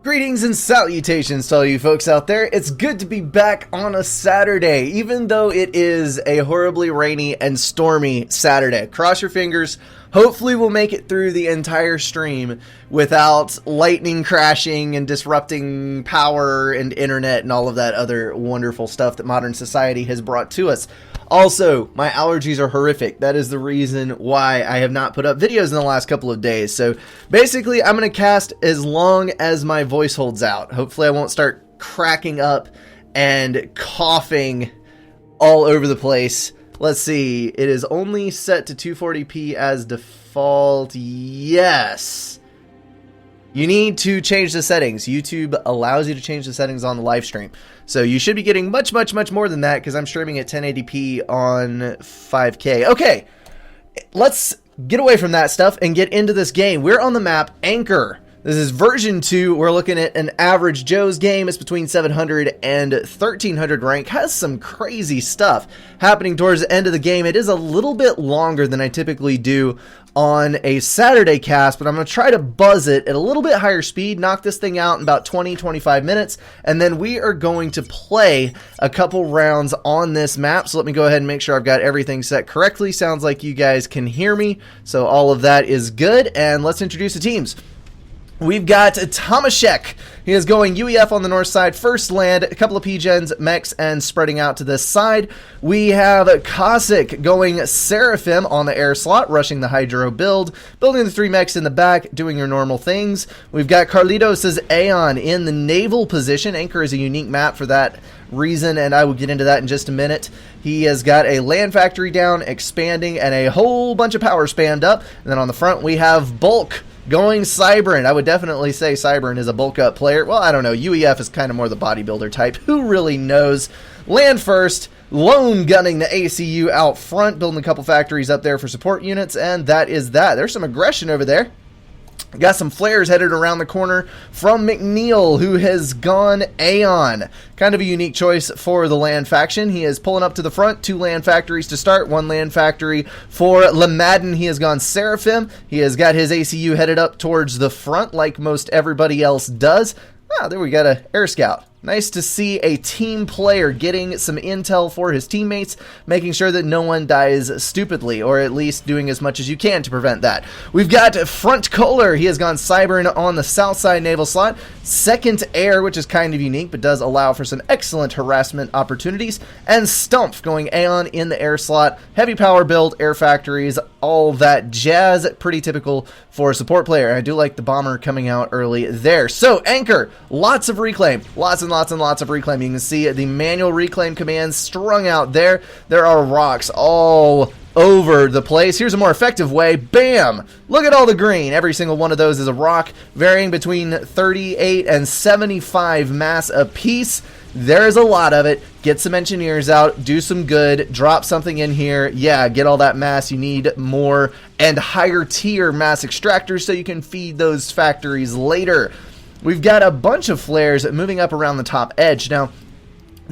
Greetings and salutations to all you folks out there. It's good to be back on a Saturday, even though it is a horribly rainy and stormy Saturday. Cross your fingers. Hopefully we'll make it through the entire stream without lightning crashing and disrupting power and internet and all of that other wonderful stuff that modern society has brought to us. Also, my allergies are horrific. That is the reason why I have not put up videos in the last couple of days. So basically, I'm going to cast as long as my voice holds out. Hopefully I won't start cracking up and coughing all over the place. Let's see. It is only set to 240p as default. Yes. You need to change the settings. YouTube allows you to change the settings on the live stream. So you should be getting much more than that because I'm streaming at 1080p on 5K. Okay, let's get away from that stuff and get into this game. We're on the map Anchor. This is version 2. We're looking at an average Joe's game. It's between 700 and 1300 rank. Has some crazy stuff happening towards the end of the game. It is a little bit longer than I typically do on a Saturday cast, but I'm going to try to buzz it at a little bit higher speed, knock this thing out in about 20-25 minutes, and then we are going to play a couple rounds on this map. So let me go ahead and make sure I've got everything set correctly. Sounds like you guys can hear me, so all of that is good, and let's introduce the teams. We've got Tomaszek. He is going UEF on the north side, first land, a couple of P-Gens, mechs, and spreading out to this side. We have Cossack going Seraphim on the air slot, rushing the Hydro build, building the 3 mechs in the back, doing your normal things. We've got Carlitos' Aeon in the naval position. Anchor is a unique map for that reason, and I will get into that in just a minute. He has got a land factory down, expanding, and a whole bunch of power spammed up. And then on the front, we have Bulk going Cybran. I would definitely say Cybran is a bulk up player. Well, I don't know. UEF is kind of more the bodybuilder type. Who really knows? Land first, lone gunning the ACU out front, building a couple factories up there for support units, and that is that. There's some aggression over there. Got some flares headed around the corner from McNeil, who has gone Aeon. Kind of a unique choice for the land faction. He is pulling up to the front, 2 land factories to start, 1 land factory for Lamadden. He has gone Seraphim. He has got his ACU headed up towards the front like most everybody else does. Ah, there we got an air scout. Nice to see a team player getting some intel for his teammates, making sure that no one dies stupidly, or at least doing as much as you can to prevent that. We've got Front Kohler. He has gone Cybran on the south side naval slot. Second Air, which is kind of unique, but does allow for some excellent harassment opportunities. And Stumpf going Aeon in the air slot. Heavy power build, air factories, all that jazz. Pretty typical for a support player. And I do like the bomber coming out early there. So, Anchor, lots of reclaim. Lots of reclaim. You can see the manual reclaim commands strung out there. There are rocks all over the place. Here's a more effective way. Bam! Look at all the green. Every single one of those is a rock, varying between 38 and 75 mass apiece. There's a lot of it. Get some engineers out, do some good, drop something in here. Yeah, get all that mass. You need more and higher tier mass extractors so you can feed those factories later. We've got a bunch of flares moving up around the top edge. Now,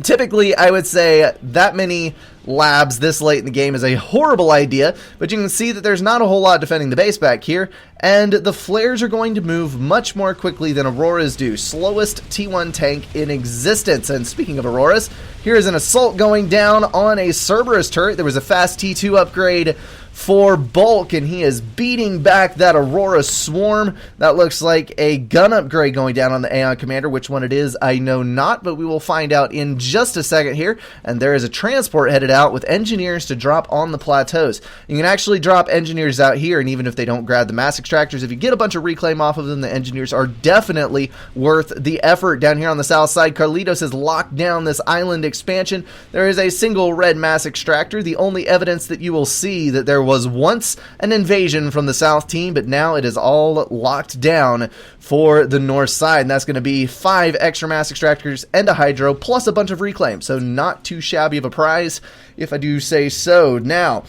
typically, I would say that many labs this late in the game is a horrible idea, but you can see that there's not a whole lot defending the base back here, and the flares are going to move much more quickly than Auroras do. Slowest T1 tank in existence. And speaking of Auroras, here's an assault going down on a Cerberus turret. There was a fast T2 upgrade for Bulk, and he is beating back that Aurora swarm. That looks like a gun upgrade going down on the Aeon Commander. Which one it is, I know not, but we will find out in just a second here. And there is a transport headed out with engineers to drop on the plateaus. You can actually drop engineers out here, and even if they don't grab the mass extractors, if you get a bunch of reclaim off of them, the engineers are definitely worth the effort. Down here on the south side, Carlitos has locked down this island expansion. There is a single red mass extractor. The only evidence that you will see that there was once an invasion from the south team, but now it is all locked down for the north side, and that's going to be 5 extra mass extractors and a hydro plus a bunch of reclaim, so not too shabby of a prize if I do say so. Now,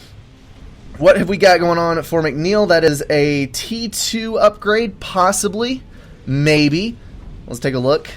what have we got going on for McNeil? That is a T2 upgrade, possibly, maybe. Let's take a look.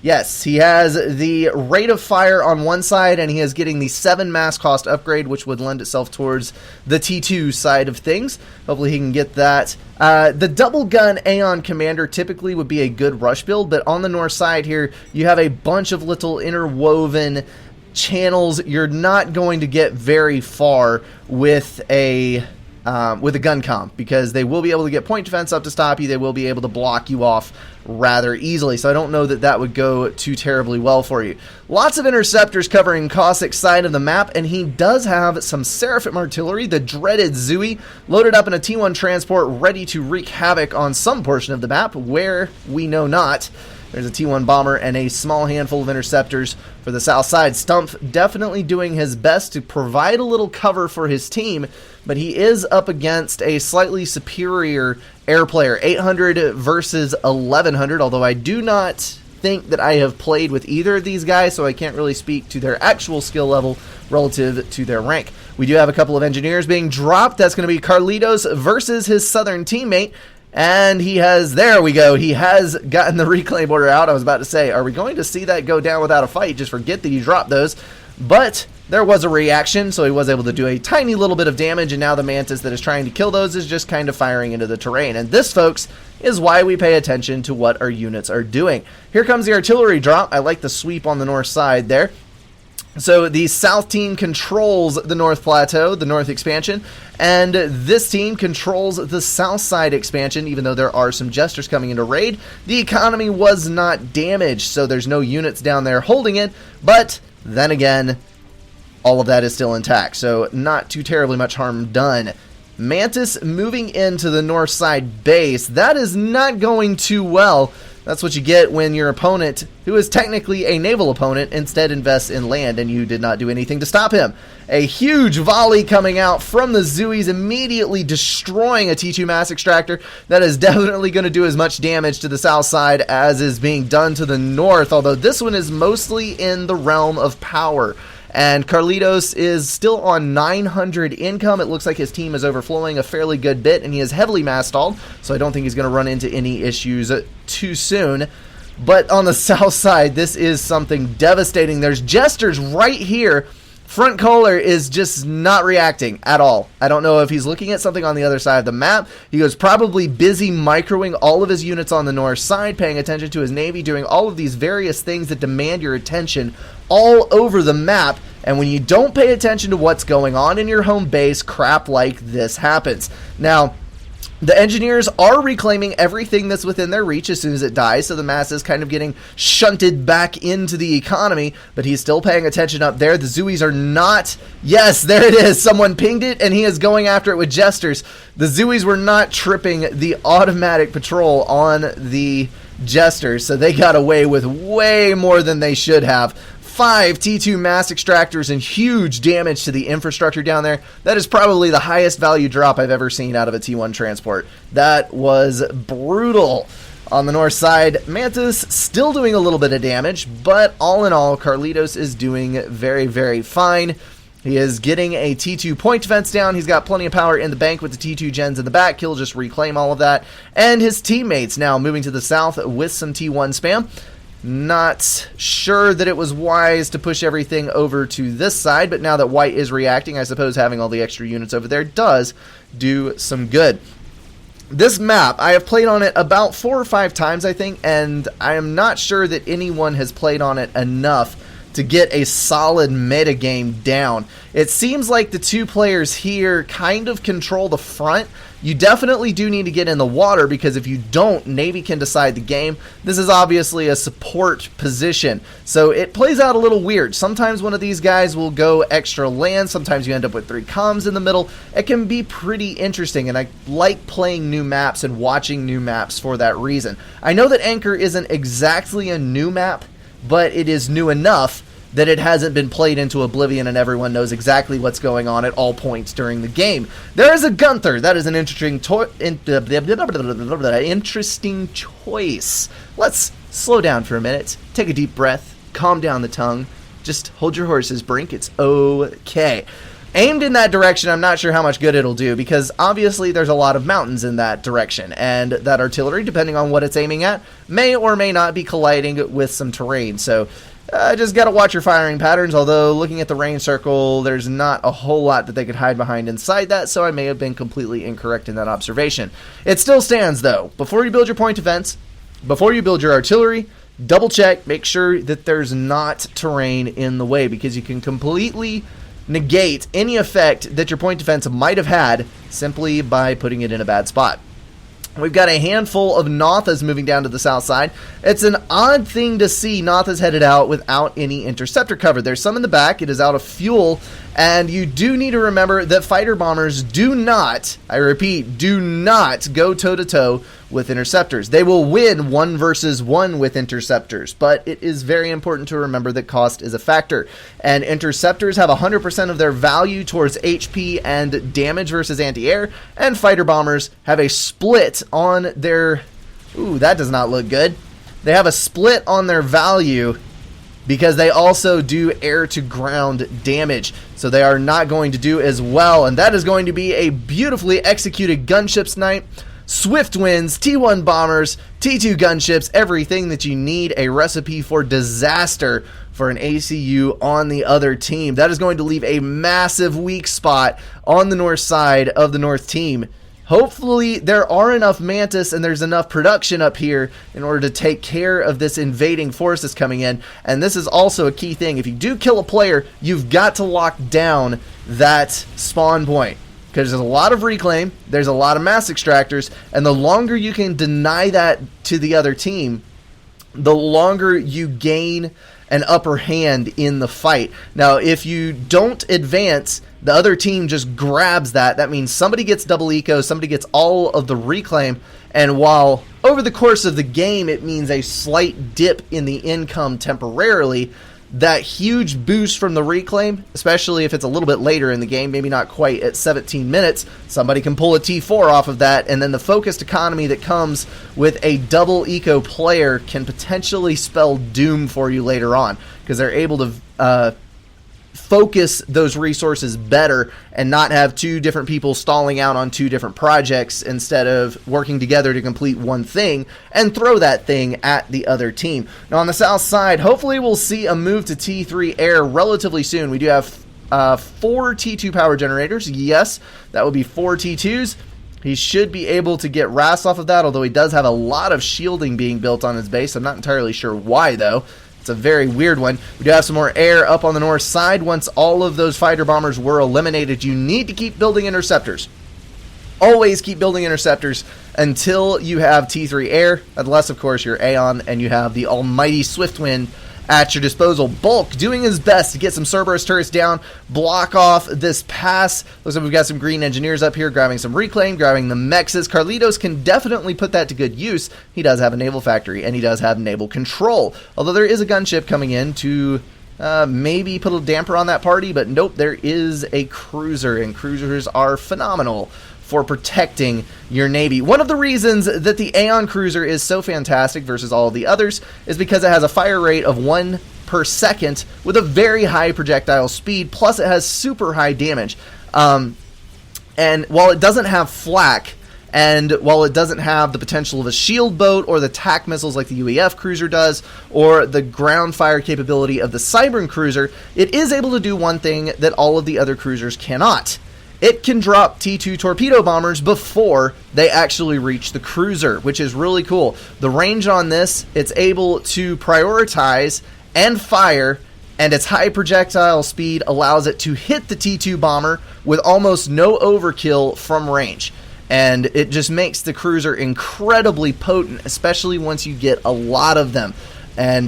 Yes, he has the rate of fire on one side, and he is getting the 7 mass cost upgrade, which would lend itself towards the T2 side of things. Hopefully he can get that. The double gun Aeon Commander typically would be a good rush build, but on the north side here, you have a bunch of little interwoven channels. You're not going to get very far with a gun comp, because they will be able to get point defense up to stop you. They will be able to block you off rather easily, so I don't know that that would go too terribly well for you. Lots of interceptors covering Cossack's side of the map, and he does have some Seraphim artillery, the dreaded Zui, loaded up in a T1 transport, ready to wreak havoc on some portion of the map, where we know not. There's a T1 bomber and a small handful of interceptors for the south side. Stumpf definitely doing his best to provide a little cover for his team, but he is up against a slightly superior air player. 800 versus 1100, although I do not think that I have played with either of these guys, so I can't really speak to their actual skill level relative to their rank. We do have a couple of engineers being dropped. That's going to be Carlitos versus his southern teammate. And he has, there we go, he has gotten the reclaim order out. I was about to say, are we going to see that go down without a fight? Just forget that he dropped those. But there was a reaction, so he was able to do a tiny little bit of damage, and now the Mantis that is trying to kill those is just kind of firing into the terrain. And this, folks, is why we pay attention to what our units are doing. Here comes the artillery drop. I like the sweep on the north side there. So the south team controls the north plateau, the north expansion, and this team controls the south side expansion, even though there are some jesters coming into raid. The economy was not damaged, so there's no units down there holding it, but then again, all of that is still intact, so not too terribly much harm done. Mantis moving into the north side base. That is not going too well. That's what you get when your opponent, who is technically a naval opponent, instead invests in land, and you did not do anything to stop him. A huge volley coming out from the Zuis, immediately destroying a T2 mass extractor. That is definitely going to do as much damage to the south side as is being done to the north, although this one is mostly in the realm of power. And Carlitos is still on 900 income. It looks like his team is overflowing a fairly good bit, and he is heavily mass stalled, so I don't think he's going to run into any issues too soon. But on the south side, this is something devastating. There's jesters right here. Front Kohler is just not reacting at all. I don't know if he's looking at something on the other side of the map. He was probably busy microing all of his units on the north side, paying attention to his navy, doing all of these various things that demand your attention all over the map. And when you don't pay attention to what's going on in your home base, crap like this happens. Now, the engineers are reclaiming everything that's within their reach as soon as it dies, so the mass is kind of getting shunted back into the economy, but he's still paying attention up there. The Zuis are not... Yes, there it is. Someone pinged it, and he is going after it with jesters. The Zuis were not tripping the automatic patrol on the jesters, so they got away with way more than they should have. 5 T2 mass extractors and huge damage to the infrastructure down there. That is probably the highest value drop I've ever seen out of a T1 transport. That was brutal. On the north side, Mantis still doing a little bit of damage, but all in all, Carlitos is doing very, very fine. He is getting a T2 point defense down. He's got plenty of power in the bank with the T2 gens in the back. He'll just reclaim all of that. And his teammates now moving to the south with some T1 spam. Not sure that it was wise to push everything over to this side, but now that white is reacting, I suppose having all the extra units over there does do some good. This map, I have played on it about 4 or 5 times, I think, and I am not sure that anyone has played on it enough to get a solid metagame down. It seems like the two players here kind of control the front. You definitely do need to get in the water, because if you don't, Navy can decide the game. This is obviously a support position, so it plays out a little weird. Sometimes one of these guys will go extra land, sometimes you end up with 3 comms in the middle. It can be pretty interesting, and I like playing new maps and watching new maps for that reason. I know that Anchor isn't exactly a new map, but it is new enough that it hasn't been played into oblivion and everyone knows exactly what's going on at all points during the game. There is a Gunther. That is an interesting choice. Let's slow down for a minute, take a deep breath, calm down the tongue, just hold your horses, Brink. It's okay. Aimed in that direction, I'm not sure how much good it'll do, because obviously there's a lot of mountains in that direction, and that artillery, depending on what it's aiming at, may or may not be colliding with some terrain. So just got to watch your firing patterns, although looking at the range circle, there's not a whole lot that they could hide behind inside that, so I may have been completely incorrect in that observation. It still stands, though. Before you build your point defense, before you build your artillery, double check, make sure that there's not terrain in the way, because you can completely negate any effect that your point defense might have had simply by putting it in a bad spot. We've got a handful of Nothas moving down to the south side. It's an odd thing to see Nothas headed out without any interceptor cover. There's some in the back. It is out of fuel, and you do need to remember that fighter bombers do not, I repeat, do not go toe-to-toe with interceptors. They will win 1 versus 1 with interceptors, but it is very important to remember that cost is a factor, and interceptors have 100% of their value towards HP and damage versus anti-air, and fighter bombers have a split on their... Ooh, that does not look good. They have a split on their value because they also do air-to-ground damage, so they are not going to do as well, and that is going to be a beautifully executed gunship snipe. Swift wins, T1 bombers, T2 gunships, everything that you need, a recipe for disaster for an ACU on the other team. That is going to leave a massive weak spot on the north side of the north team. Hopefully there are enough Mantis and there's enough production up here in order to take care of this invading force that's coming in. And this is also a key thing. If you do kill a player, you've got to lock down that spawn point, because there's a lot of reclaim, there's a lot of mass extractors, and the longer you can deny that to the other team, the longer you gain an upper hand in the fight. Now, if you don't advance, the other team just grabs that. That means somebody gets double eco, somebody gets all of the reclaim, and while over the course of the game it means a slight dip in the income temporarily, that huge boost from the reclaim, especially if it's a little bit later in the game, maybe not quite at 17 minutes, somebody can pull a T4 off of that, and then the focused economy that comes with a double eco player can potentially spell doom for you later on, because they're able to focus those resources better and not have two different people stalling out on two different projects instead of working together to complete one thing and throw that thing at the other team. Now on the south side, hopefully we'll see a move to T3 air relatively soon. We do have 4 T2 power generators. Yes, that would be 4 T2s. He should be able to get RAS off of that, although he does have a lot of shielding being built on his base. I'm not entirely sure why, though. It's a very weird one. We do have some more air up on the north side. Once all of those fighter bombers were eliminated, you need to keep building interceptors. Always keep building interceptors until you have T3 air, unless, of course, you're Aeon and you have the almighty Swiftwind at your disposal. Bulk doing his best to get some Cerberus turrets down, block off this pass. Looks like we've got some green engineers up here grabbing some reclaim, grabbing the mexes. Carlitos can definitely put that to good use. He does have a naval factory, and he does have naval control. Although there is a gunship coming in to maybe put a damper on that party, but nope, there is a cruiser, and cruisers are phenomenal for protecting your navy. One of the reasons that the Aeon cruiser is so fantastic versus all of the others is because it has a fire rate of 1 per second with a very high projectile speed, plus it has super high damage. And while it doesn't have flak, and while it doesn't have the potential of a shield boat or the TAC missiles like the UEF cruiser does, or the ground fire capability of the Cybern cruiser, it is able to do one thing that all of the other cruisers cannot. It can drop T2 torpedo bombers before they actually reach the cruiser, which is really cool. The range on this, it's able to prioritize and fire, and its high projectile speed allows it to hit the T2 bomber with almost no overkill from range. And it just makes the cruiser incredibly potent, especially once you get a lot of them. And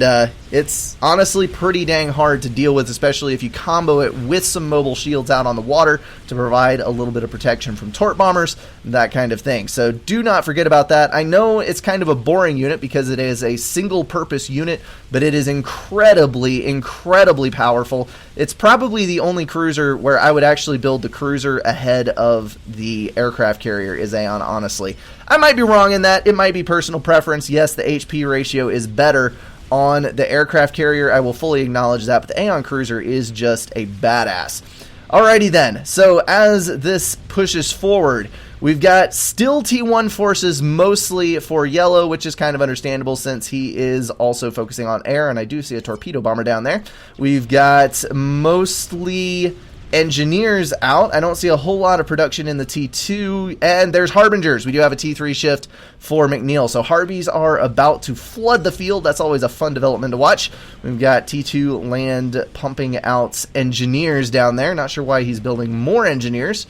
it's honestly pretty dang hard to deal with, especially if you combo it with some mobile shields out on the water to provide a little bit of protection from tort bombers, that kind of thing. So do not forget about that. I know it's kind of a boring unit because it is a single purpose unit, but it is incredibly, incredibly powerful. It's probably the only cruiser where I would actually build the cruiser ahead of the aircraft carrier is Aeon, honestly. I might be wrong in that. It might be personal preference. Yes, the HP ratio is better on the aircraft carrier. I will fully acknowledge that, but the Aeon cruiser is just a badass. Alrighty then, so as this pushes forward, we've got still T1 forces mostly for yellow, which is kind of understandable since he is also focusing on air, and I do see a torpedo bomber down there. We've got mostly engineers out. I don't see a whole lot of production in the T2, and there's Harbingers. We do have a T3 shift for McNeil, so Harbies are about to flood the field. That's always a fun development to watch. We've got T2 land pumping out engineers down there. Not sure why he's building more engineers.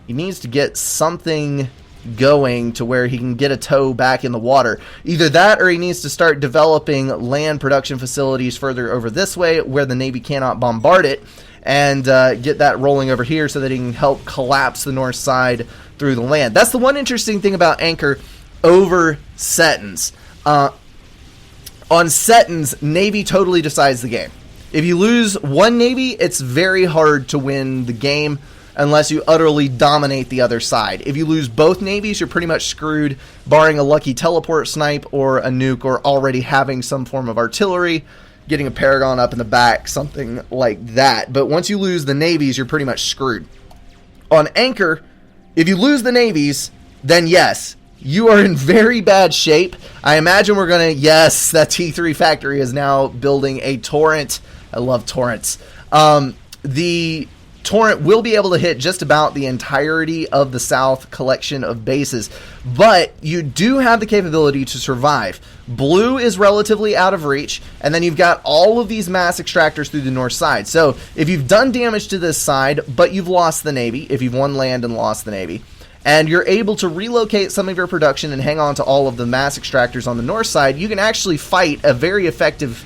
He needs to get something going to where he can get a tow back in the water. Either that or he needs to start developing land production facilities further over this way where the Navy cannot bombard it, and get that rolling over here so that he can help collapse the north side through the land. That's the one interesting thing about Anchor over Settons. On Settons, Navy totally decides the game. If you lose one Navy, it's very hard to win the game unless you utterly dominate the other side. If you lose both navies, you're pretty much screwed, barring a lucky teleport snipe or a nuke or already having some form of artillery, getting a Paragon up in the back, something like that. But once you lose the navies, you're pretty much screwed. On Anchor, if you lose the navies, then yes, you are in very bad shape. I imagine we're going to, yes, that T3 factory is now building a torrent. I love torrents. The Torrent will be able to hit just about the entirety of the south collection of bases, but you do have the capability to survive. Blue is relatively out of reach, and then you've got all of these mass extractors through the north side. So if you've done damage to this side, but you've lost the Navy, if you've won land and lost the Navy, and you're able to relocate some of your production and hang on to all of the mass extractors on the north side, you can actually fight a very effective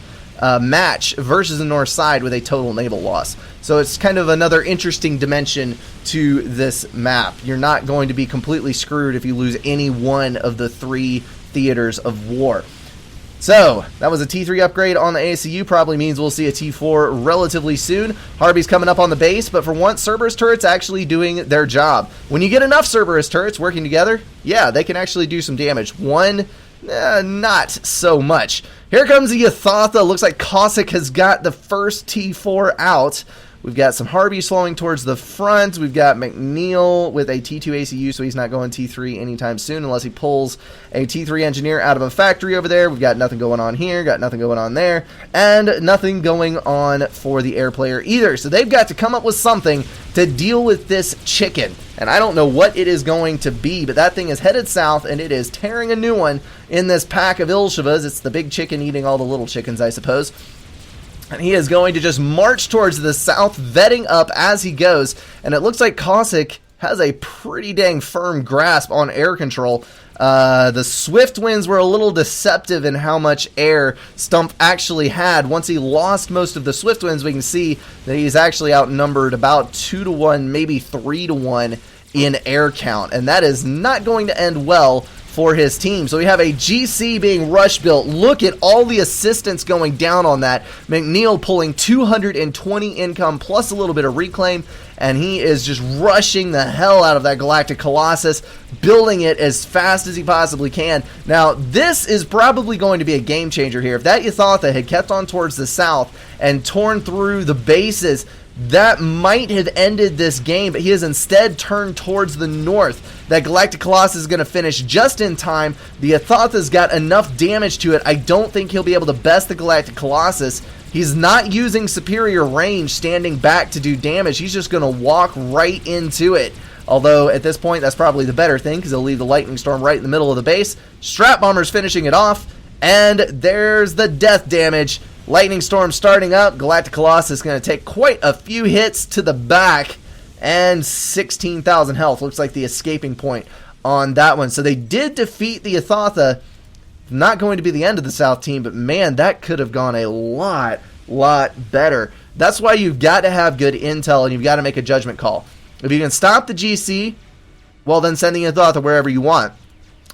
match versus the north side with a total naval loss. So it's kind of another interesting dimension to this map. You're not going to be completely screwed if you lose any one of the three theaters of war. So that was a T3 upgrade on the ACU. Probably means we'll see a T4 relatively soon. Harvey's coming up on the base, but for once, Cerberus turrets actually doing their job. When you get enough Cerberus turrets working together, yeah, they can actually do some damage. One, not so much. Here comes the Yathatha. Looks like Cossack has got the first T4 out. We've got some Harbies flowing towards the front. We've got McNeil with a T2 ACU, so he's not going T3 anytime soon unless he pulls a T3 engineer out of a factory over there. We've got nothing going on here, got nothing going on there, and nothing going on for the air player either. So they've got to come up with something to deal with this chicken. And I don't know what it is going to be, but that thing is headed south, and it is tearing a new one in this pack of Ilshevas. It's the big chicken eating all the little chickens, I suppose. And he is going to just march towards the south, vetting up as he goes. And it looks like Cossack has a pretty dang firm grasp on air control. The Swift winds were a little deceptive in how much air Stump actually had. Once he lost most of the Swift winds, we can see that he's actually outnumbered about 2-1, maybe 3-1 in air count. And that is not going to end well for his team. So we have a GC being rush built. Look at all the assistance going down on that. McNeil pulling 220 income plus a little bit of reclaim, and he is just rushing the hell out of that Galactic Colossus, building it as fast as he possibly can. Now, this is probably going to be a game changer here. If that Yathatha had kept on towards the south and torn through the bases, that might have ended this game, but he has instead turned towards the north. That Galactic Colossus is going to finish just in time. The Yathatha's got enough damage to it. I don't think he'll be able to best the Galactic Colossus. He's not using superior range standing back to do damage. He's just going to walk right into it. Although, at this point, that's probably the better thing, because he'll leave the Lightning Storm right in the middle of the base. Strat Bomber's finishing it off, and there's the death damage. Lightning Storm starting up. Galactic Colossus is going to take quite a few hits to the back, and 16,000 health. Looks like the escaping point on that one. So they did defeat the Yathatha. Not going to be the end of the South team, but man, that could have gone a lot better. That's why you've got to have good intel, and you've got to make a judgment call. If you can stop the GC, well, then send the Yathatha wherever you want.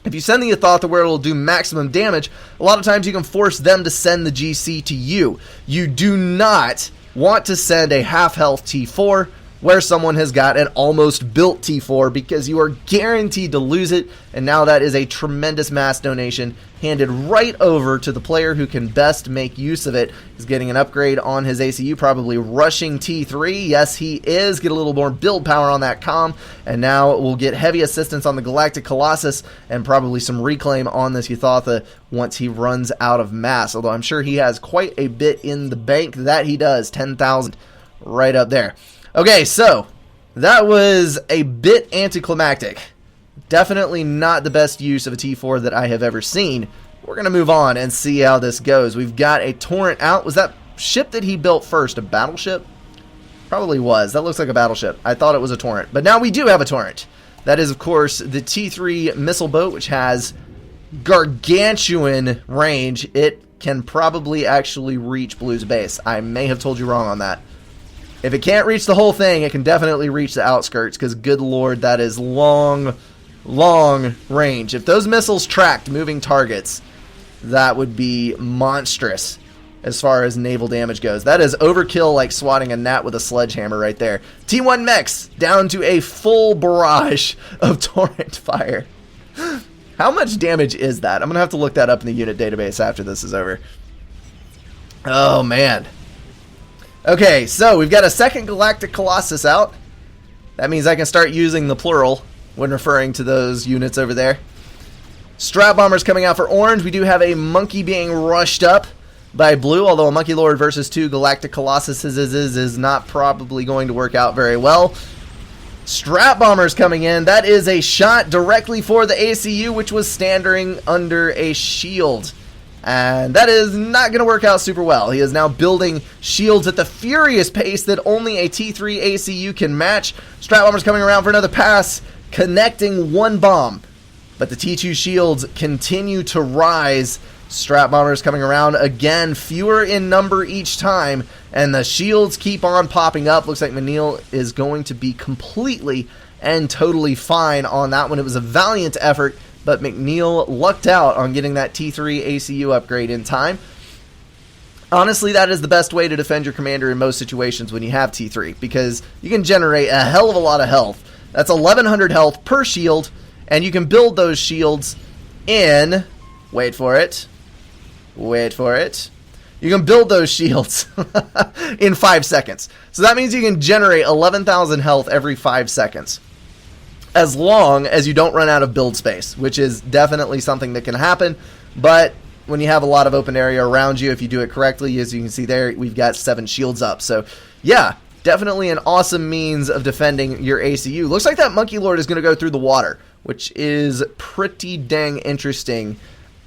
If you send the Yathatha where it'll do maximum damage, a lot of times you can force them to send the GC to you. You do not want to send a half-health T4 where someone has got an almost built T4 because you are guaranteed to lose it, and now that is a tremendous mass donation handed right over to the player who can best make use of it. He's getting an upgrade on his ACU, probably rushing T3. Yes, he is. Get a little more build power on that comm, and now we'll get heavy assistance on the Galactic Colossus and probably some reclaim on this Yuthatha once he runs out of mass, although I'm sure he has quite a bit in the bank. That he does. 10,000 right up there. Okay, so that was a bit anticlimactic. Definitely not the best use of a T4 that I have ever seen. We're going to move on and see how this goes. We've got a Torrent out. Was that ship that he built first a battleship? Probably was. That looks like a battleship. I thought it was a Torrent. But now we do have a Torrent. That is, of course, the T3 missile boat, which has gargantuan range. It can probably actually reach Blue's base. I may have told you wrong on that. If it can't reach the whole thing, it can definitely reach the outskirts, because good lord, that is long range. If those missiles tracked moving targets, that would be monstrous as far as naval damage goes. That is overkill, like swatting a gnat with a sledgehammer right there. T1 mechs down to a full barrage of torrent fire. How much damage is that? I'm going to have to look that up in the unit database after this is over. Oh, man. Okay, so we've got a second Galactic Colossus out. That means I can start using the plural when referring to those units over there. Strat Bombers coming out for orange. We do have a monkey being rushed up by blue, although a Monkey Lord versus 2 Galactic Colossuses is not probably going to work out very well. Strat Bombers coming in. That is a shot directly for the ACU, which was standing under a shield. And that is not going to work out super well. He is now building shields at the furious pace that only a T3 ACU can match. Strat Bombers coming around for another pass, connecting one bomb. But the T2 shields continue to rise. Strat Bombers coming around again, fewer in number each time, and the shields keep on popping up. Looks like Manil is going to be completely and totally fine on that one. It was a valiant effort, but McNeil lucked out on getting that T3 ACU upgrade in time. Honestly, that is the best way to defend your commander in most situations when you have T3, because you can generate a hell of a lot of health. That's 1100 health per shield, and you can build those shields in... Wait for it. You can build those shields in 5 seconds. So that means you can generate 11,000 health every 5 seconds. As long as you don't run out of build space, which is definitely something that can happen. But when you have a lot of open area around you, if you do it correctly, as you can see there, we've got 7 shields up. So yeah, definitely an awesome means of defending your ACU. Looks like that Monkey Lord is going to go through the water, which is pretty dang interesting.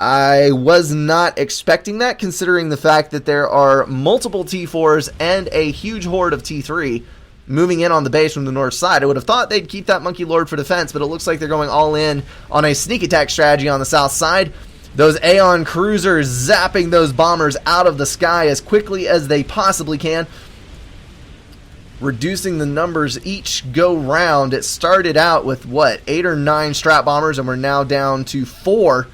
I was not expecting that, considering the fact that there are multiple T4s and a huge horde of T3 moving in on the base from the north side. I would have thought they'd keep that Monkey Lord for defense, but it looks like they're going all in on a sneak attack strategy on the south side. Those Aeon cruisers zapping those bombers out of the sky as quickly as they possibly can, reducing the numbers each go round. It started out with, 8 or 9 strat bombers, and we're now down to 4.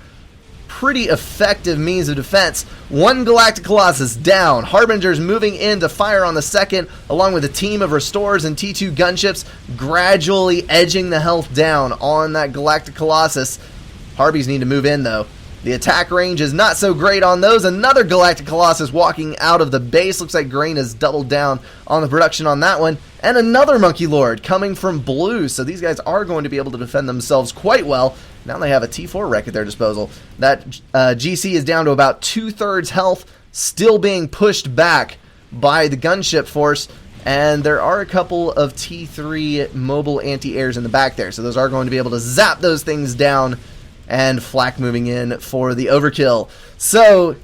Pretty effective means of defense. 1 Galactic Colossus down. Harbingers moving in to fire on the second, along with a team of Restores and T2 gunships, gradually edging the health down on that Galactic Colossus. Harbies need to move in, though. The attack range is not so great on those. Another Galactic Colossus walking out of the base. Looks like Green has doubled down on the production on that one. And another Monkey Lord coming from blue. So these guys are going to be able to defend themselves quite well. Now they have a T4 wreck at their disposal. That GC is down to about 2/3 health, still being pushed back by the gunship force. And there are a couple of T3 mobile anti-airs in the back there. So those are going to be able to zap those things down. And Flak moving in for the overkill. So,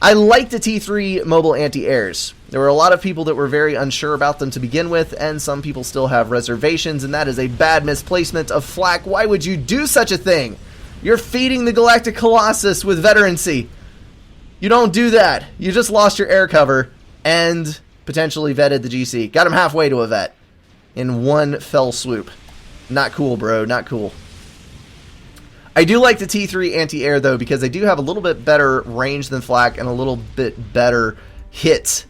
I like the T3 mobile anti-airs. There were a lot of people that were very unsure about them to begin with, and some people still have reservations, and that is a bad misplacement of Flak. Why would you do such a thing? You're feeding the Galactic Colossus with veterancy. You don't do that. You just lost your air cover and potentially vetted the GC. Got him halfway to a vet in one fell swoop. Not cool, bro. Not cool. I do like the T3 anti-air, though, because they do have a little bit better range than Flak and a little bit better hit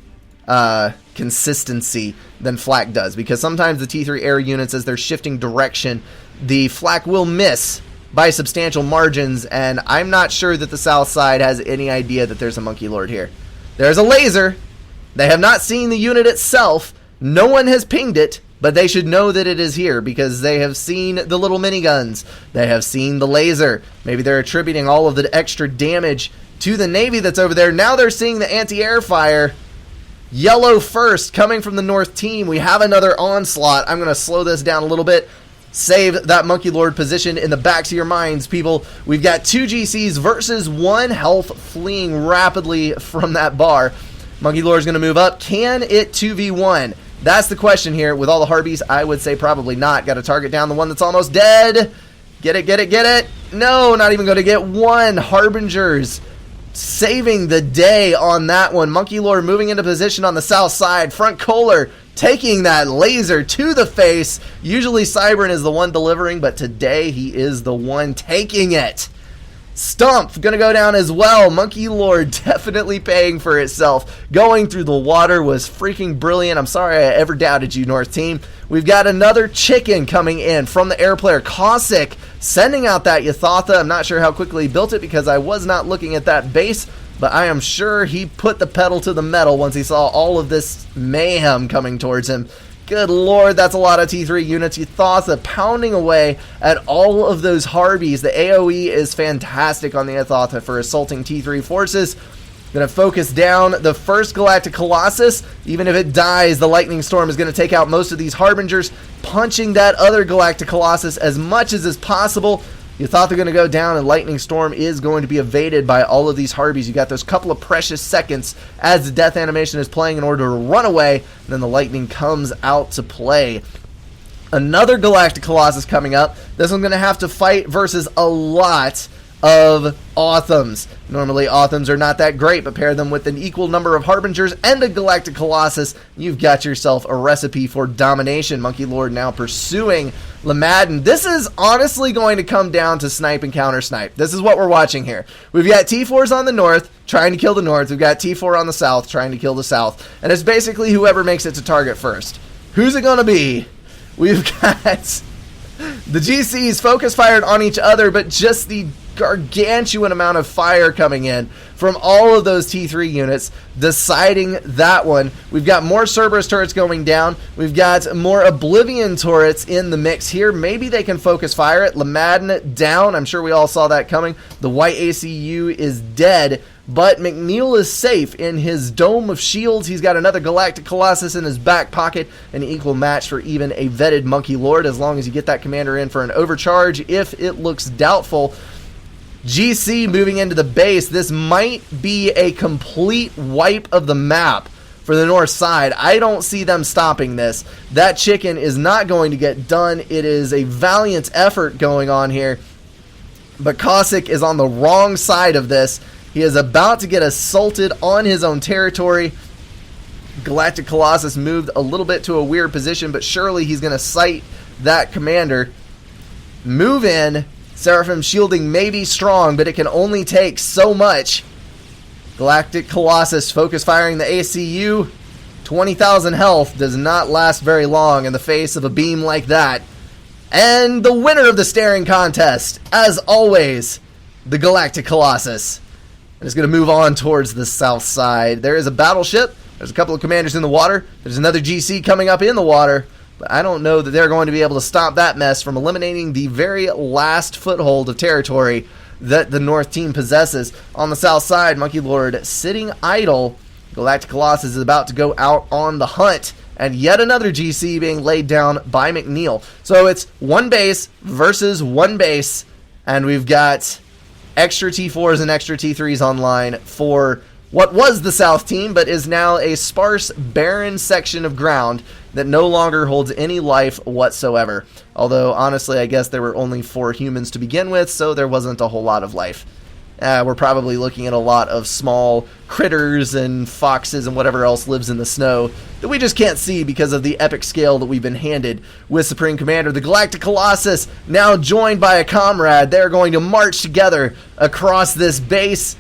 consistency than Flak does, because sometimes the T3 air units, as they're shifting direction, the Flak will miss by substantial margins, and I'm not sure that the south side has any idea that there's a Monkey Lord here. There's a laser. They have not seen the unit itself. No one has pinged it, but they should know that it is here because they have seen the little miniguns. They have seen the laser. Maybe they're attributing all of the extra damage to the Navy that's over there. Now they're seeing the anti-air fire. Yellow first coming from the North team. We have another onslaught. I'm going to slow this down a little bit. Save that Monkey Lord position in the backs of your minds, people. We've got 2 GCs versus 1 health fleeing rapidly from that bar. Monkey Lord is going to move up. Can it 2v1? That's the question here. With all the Harpies, I would say probably not. Got to target down the one that's almost dead. Get it, get it, get it. No, not even going to get one. Harbingers saving the day on that one. Monkey Lord moving into position on the south side. Front Kohler taking that laser to the face. Usually Cybern is the one delivering, but today he is the one taking it. Stump gonna go down as well. Monkey Lord definitely paying for itself. Going through the water was freaking brilliant. I'm sorry I ever doubted you, North team. We've got another chicken coming in from the air player. Cossack sending out that Yathatha. I'm not sure how quickly he built it because I was not looking at that base, but I am sure he put the pedal to the metal once he saw all of this mayhem coming towards him. Good lord, that's a lot of T3 units. Yathatha pounding away at all of those Harbies. The AoE is fantastic on the Yathatha for assaulting T3 forces. Going to focus down the first Galactic Colossus. Even if it dies, the Lightning Storm is going to take out most of these Harbingers, punching that other Galactic Colossus as much as is possible. You thought they're going to go down, and Lightning Storm is going to be evaded by all of these Harpies. You got those couple of precious seconds as the death animation is playing in order to run away, and then the Lightning comes out to play. Another Galactic Colossus coming up. This one's going to have to fight versus a lot of Authams. Normally Authams are not that great, but pair them with an equal number of Harbingers and a Galactic Colossus, you've got yourself a recipe for domination. Monkey Lord now pursuing Lamadden. This is honestly going to come down to snipe and counter snipe. This is what we're watching here. We've got T4s on the north trying to kill the north. We've got T4 on the south trying to kill the south. And it's basically whoever makes it to target first. Who's it going to be? We've got the GCs focus fired on each other, but just the gargantuan amount of fire coming in from all of those T3 units deciding that one. We've got more Cerberus turrets going down. We've got more Oblivion turrets in the mix here. Maybe they can focus fire it. Lamadden down. I'm sure we all saw that coming. The white ACU is dead, but McNeil is safe in his dome of shields. He's got another Galactic Colossus in his back pocket, an equal match for even a vetted Monkey Lord, as long as you get that commander in for an overcharge. If it looks doubtful, GC moving into the base. This might be a complete wipe of the map for the north side. I don't see them stopping this. That chicken is not going to get done. It is a valiant effort going on here, but Cossack is on the wrong side of this. He is about to get assaulted on his own territory. Galactic Colossus moved a little bit to a weird position, but surely he's going to sight that commander. Move in. Seraphim shielding may be strong, but it can only take so much. Galactic Colossus focus firing the ACU. 20,000 health does not last very long in the face of a beam like that. And the winner of the staring contest, as always, the Galactic Colossus. And it's going to move on towards the south side. There is a battleship. There's a couple of commanders in the water. There's another GC coming up in the water. But I don't know that they're going to be able to stop that mess from eliminating the very last foothold of territory that the North team possesses. On the south side, Monkey Lord sitting idle. Galactic Colossus is about to go out on the hunt. And yet another GC being laid down by McNeil. So it's one base versus one base. And we've got extra T4s and extra T3s online for what was the South team, but is now a sparse, barren section of ground that no longer holds any life whatsoever. Although, honestly, I guess there were only 4 humans to begin with, so there wasn't a whole lot of life. We're probably looking at a lot of small critters and foxes and whatever else lives in the snow that we just can't see because of the epic scale that we've been handed with Supreme Commander. The Galactic Colossus, now joined by a comrade. They're going to march together across this base.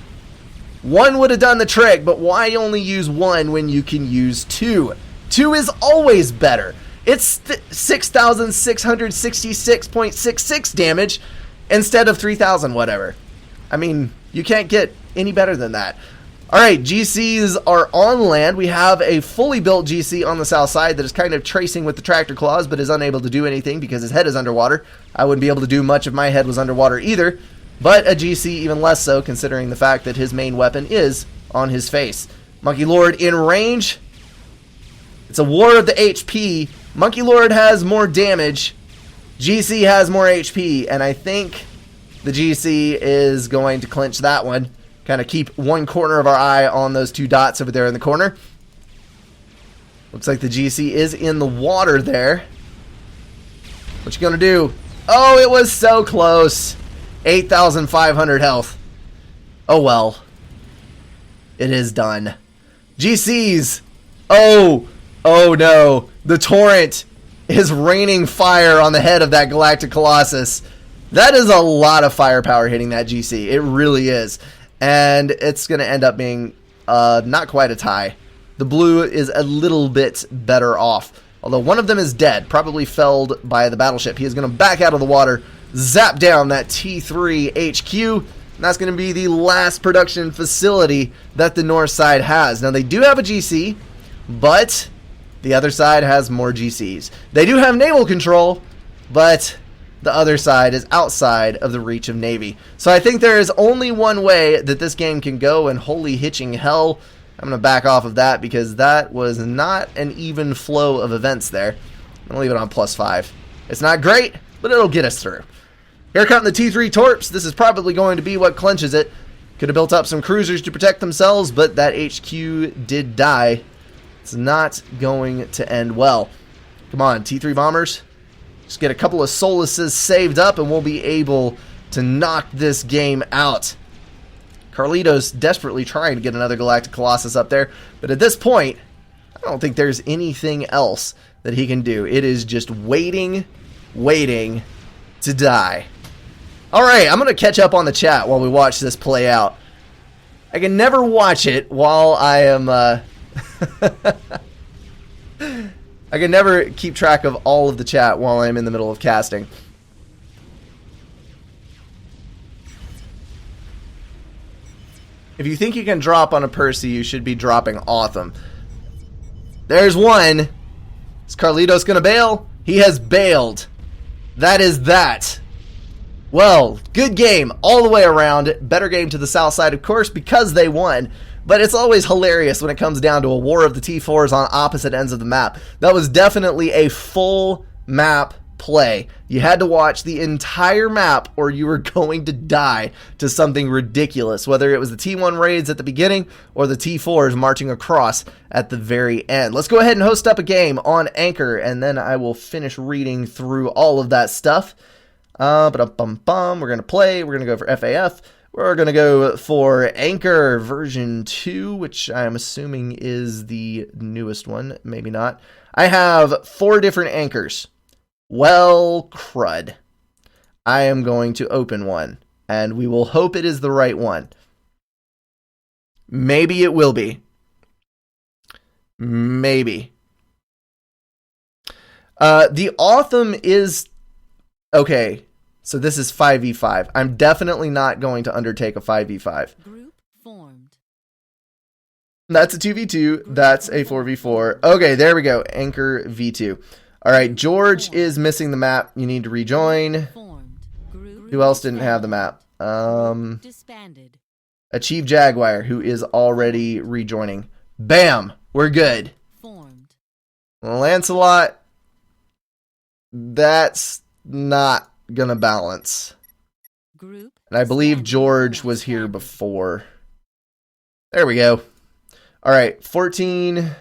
One would have done the trick, but why only use one when you can use 2? 2 is always better. It's 6,666.66 damage instead of 3,000 whatever. I mean, you can't get any better than that. Alright, GCs are on land. We have a fully built GC on the south side that is kind of tracing with the tractor claws, but is unable to do anything because his head is underwater. I wouldn't be able to do much if my head was underwater either, but a GC even less so, considering the fact that his main weapon is on his face. Monkey Lord in range. It's a war of the HP. Monkey Lord has more damage. GC has more HP, and I think the GC is going to clinch that one. Kind of keep one corner of our eye on those 2 dots over there in the corner. Looks like the GC is in the water there. What you gonna do? Oh, it was so close. 8,500 health. Oh well. It is done. GCs. Oh no. The torrent is raining fire on the head of that Galactic Colossus. That is a lot of firepower hitting that GC. It really is. And it's going to end up being not quite a tie. The blue is a little bit better off. Although one of them is dead, probably felled by the battleship. He is going to back out of the water, zap down that T3 HQ. And that's going to be the last production facility that the north side has. Now, they do have a GC, but the other side has more GCs. They do have naval control, but the other side is outside of the reach of Navy. So I think there is only one way that this game can go, and holy hitching hell, I'm going to back off of that because that was not an even flow of events there. I'm going to leave it on +5. It's not great, but it'll get us through. Here come the T3 Torps. This is probably going to be what clinches it. Could have built up some cruisers to protect themselves, but that HQ did die. It's not going to end well. Come on, T3 bombers. Just get a couple of Solaces saved up and we'll be able to knock this game out. Carlitos desperately trying to get another Galactic Colossus up there, but at this point, I don't think there's anything else that he can do. It is just waiting to die. Alright, I'm going to catch up on the chat while we watch this play out. I can never watch it while I am... I can never keep track of all of the chat while I'm in the middle of casting. If you think you can drop on a Percy, you should be dropping Otham. There's one. Is Carlitos going to bail? He has bailed. That is that. Well, good game all the way around. Better game to the south side, of course, because they won. But it's always hilarious when it comes down to a war of the T4s on opposite ends of the map. That was definitely a full map play. You had to watch the entire map or you were going to die to something ridiculous, whether it was the T1 raids at the beginning or the T4s marching across at the very end. Let's go ahead and host up a game on Anchor, and then I will finish reading through all of that stuff. We're going to play. We're going to go for FAF. We're going to go for Anchor version 2, which I'm assuming is the newest one. Maybe not. I have 4 different anchors. Well, crud. I am going to open one, and we will hope it is the right one. Maybe it will be. Maybe. The Otham is... Okay. So this is 5v5. I'm definitely not going to undertake a 5v5. Group formed. That's a 2v2. That's a 4v4. Okay, there we go. Anchor v2. All right, George is missing the map. You need to rejoin. Who else didn't have the map? Disbanded. Achieve Jaguar, who is already rejoining. Bam! We're good. Formed. Lancelot. That's not gonna balance. Group. And I believe George was here before. There we go. All right, 14.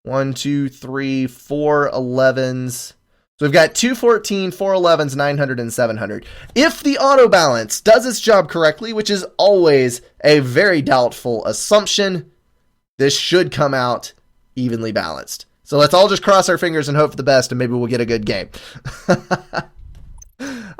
1, 2, 3, 4 11s. So we've got 214, 4 11s, 900, and 700. If the auto balance does its job correctly, which is always a very doubtful assumption, this should come out evenly balanced. So let's all just cross our fingers and hope for the best, and maybe we'll get a good game.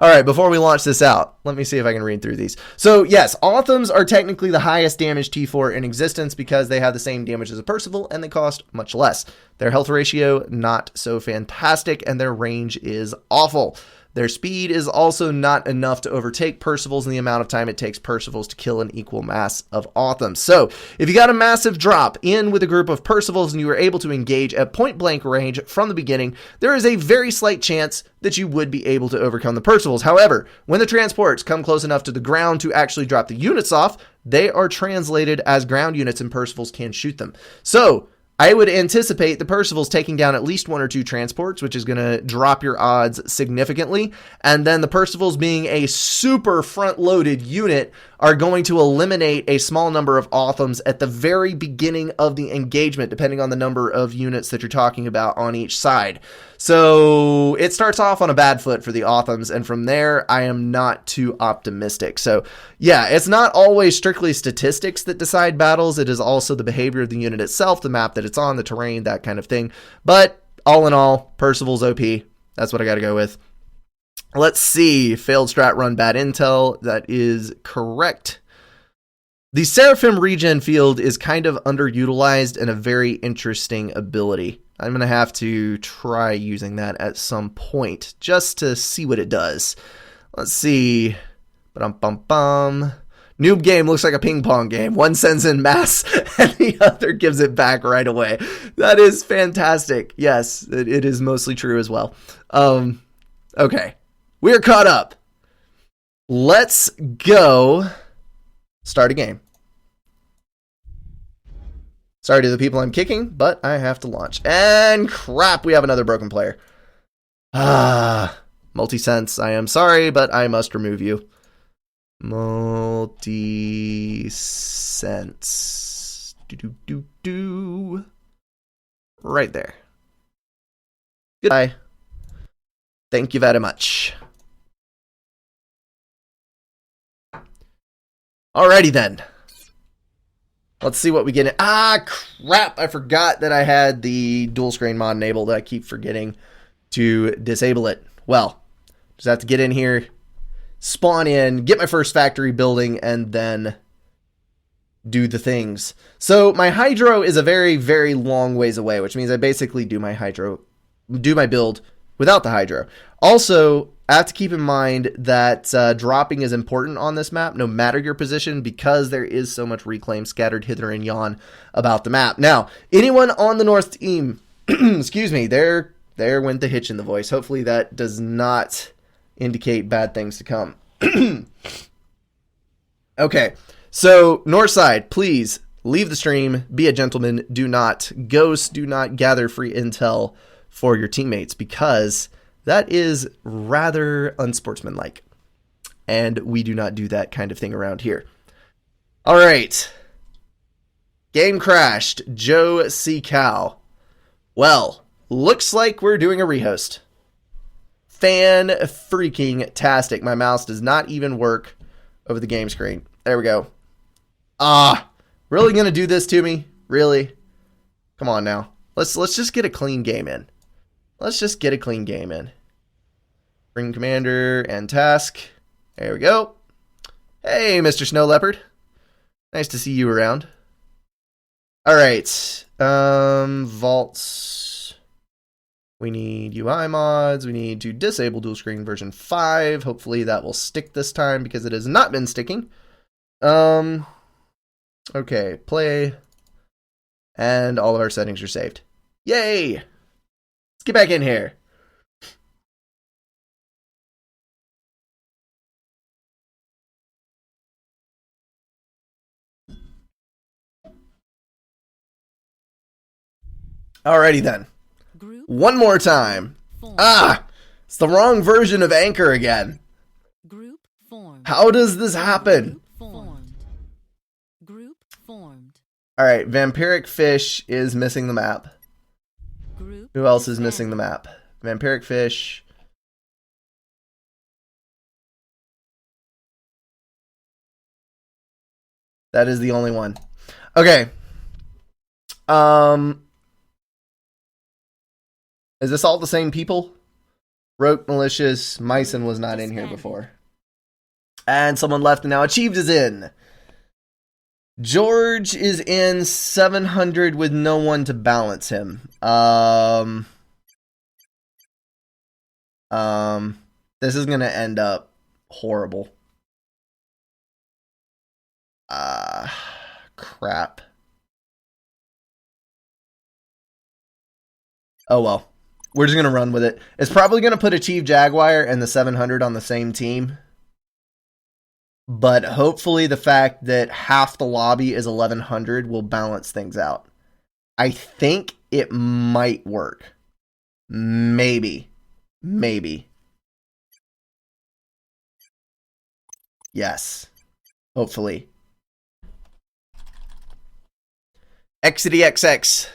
All right, before we launch this out, let me see if I can read through these. So, yes, Authams are technically the highest damage T4 in existence because they have the same damage as a Percival and they cost much less. Their health ratio, not so fantastic, and their range is awful. Their speed is also not enough to overtake Percivals in the amount of time it takes Percivals to kill an equal mass of Authams. So, if you got a massive drop in with a group of Percivals and you were able to engage at point blank range from the beginning, there is a very slight chance that you would be able to overcome the Percivals. However, when the transports come close enough to the ground to actually drop the units off, they are translated as ground units and Percivals can shoot them. So, I would anticipate the Percivals taking down at least 1 or 2 transports, which is going to drop your odds significantly. And then the Percivals, being a super front-loaded unit, are going to eliminate a small number of Authams at the very beginning of the engagement, depending on the number of units that you're talking about on each side. So it starts off on a bad foot for the Authams, and from there, I am not too optimistic. So yeah, it's not always strictly statistics that decide battles. It is also the behavior of the unit itself, the map that it's on, the terrain, that kind of thing. But all in all, Percival's OP. That's what I got to go with. Let's see. Failed strat run, bad intel. That is correct. The Seraphim regen field is kind of underutilized and a very interesting ability. I'm going to have to try using that at some point just to see what it does. Let's see. Ba-dum-bum-bum. Noob game looks like a ping pong game. One sends in mass and the other gives it back right away. That is fantastic. Yes, it is mostly true as well. Okay. We're caught up. Let's go start a game. Sorry to the people I'm kicking, but I have to launch. And crap, we have another broken player. Multisense, I am sorry, but I must remove you. Multisense. Do. Right there. Goodbye. Thank you very much. Alrighty then. Let's see what we get. Crap! I forgot that I had the dual screen mod enabled. I keep forgetting to disable it. Well, just have to get in here, spawn in, get my first factory building, and then do the things. So my hydro is a very, very long ways away, which means I basically do my build without the hydro. Also, I have to keep in mind that dropping is important on this map, no matter your position, because there is so much reclaim scattered hither and yon about the map. Now, anyone on the North team, excuse me, there went the hitch in the voice. Hopefully that does not indicate bad things to come. Okay, so North side, please leave the stream, be a gentleman, do not ghost, do not gather free intel for your teammates, because that is rather unsportsmanlike. And we do not do that kind of thing around here. All right. Game crashed. Joe C. Cow. Well, looks like we're doing a rehost. Fan-freaking-tastic. My mouse does not even work over the game screen. There we go. Really gonna do this to me? Really? Come on now. Let's just get a clean game in. Let's just get a clean game in. Bring commander and task. There we go. Hey, Mr. Snow Leopard. Nice to see you around. All right. Vaults. We need UI mods. We need to disable dual screen version 5. Hopefully that will stick this time because it has not been sticking. Okay, play. And all of our settings are saved. Yay! Let's get back in here. Alrighty then. Group One more time. formed. It's the wrong version of Anchor again. Group formed. How does this happen? Group formed. Group formed. Alright, Vampiric Fish is missing the map. Group Who else is missing the disbanded. map? Vampiric Fish. That is the only one. Okay. Is this all the same people? Roke, Malicious, Myson was not in here before. And someone left and now Achieved is in. George is in 700 with no one to balance him. This is gonna end up horrible. Crap. Oh well. We're just gonna run with it. It's probably gonna put Achieve Jaguar and the 700 on the same team. But hopefully the fact that half the lobby is 1100 will balance things out. I think it might work. Maybe. Yes. Hopefully. XCDXX.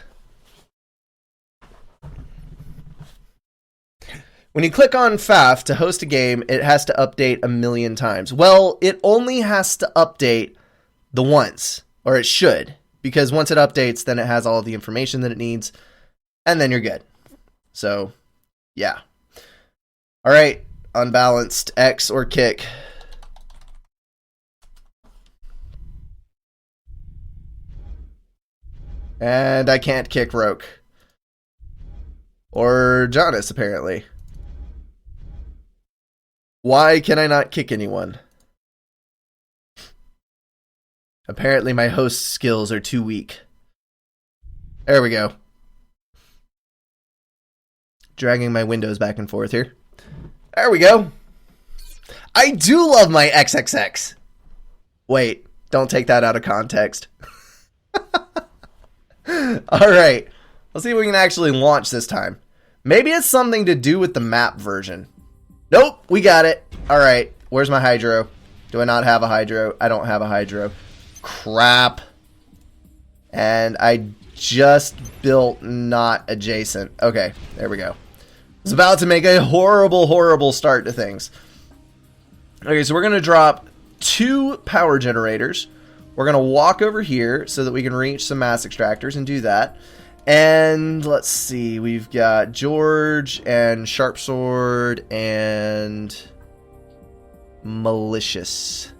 When you click on FAF to host a game, it has to update a million times. Well, it only has to update the once, or it should, because once it updates, then it has all of the information that it needs, and then you're good. So, yeah. All right, unbalanced, X or kick. And I can't kick Roke. Or Jonas, apparently. Why can I not kick anyone? Apparently my host skills are too weak. There we go. Dragging my windows back and forth here. There we go. I do love my XXX. Wait, don't take that out of context. Alright, let's see if we can actually launch this time. Maybe it's something to do with the map version. Nope, we got it. Alright, where's my hydro? Do I not have a hydro? I don't have a hydro. Crap. And I just built not adjacent. Okay, there we go. I was about to make a horrible start to things. Okay, so we're going to drop 2 power generators. We're going to walk over here so that we can reach some mass extractors and do that. And let's see, we've got George and Sharp Sword and Malicious.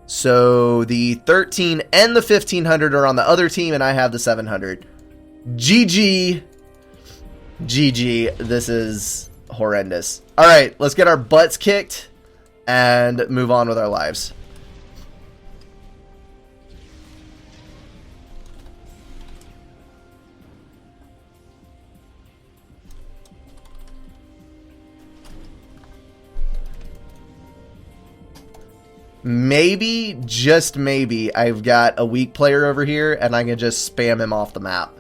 So the 13 and the 1500 are on the other team, and I have the 700. GG. GG. This is horrendous. All right, let's get our butts kicked and move on with our lives. Maybe, just maybe, I've got a weak player over here and I can just spam him off the map.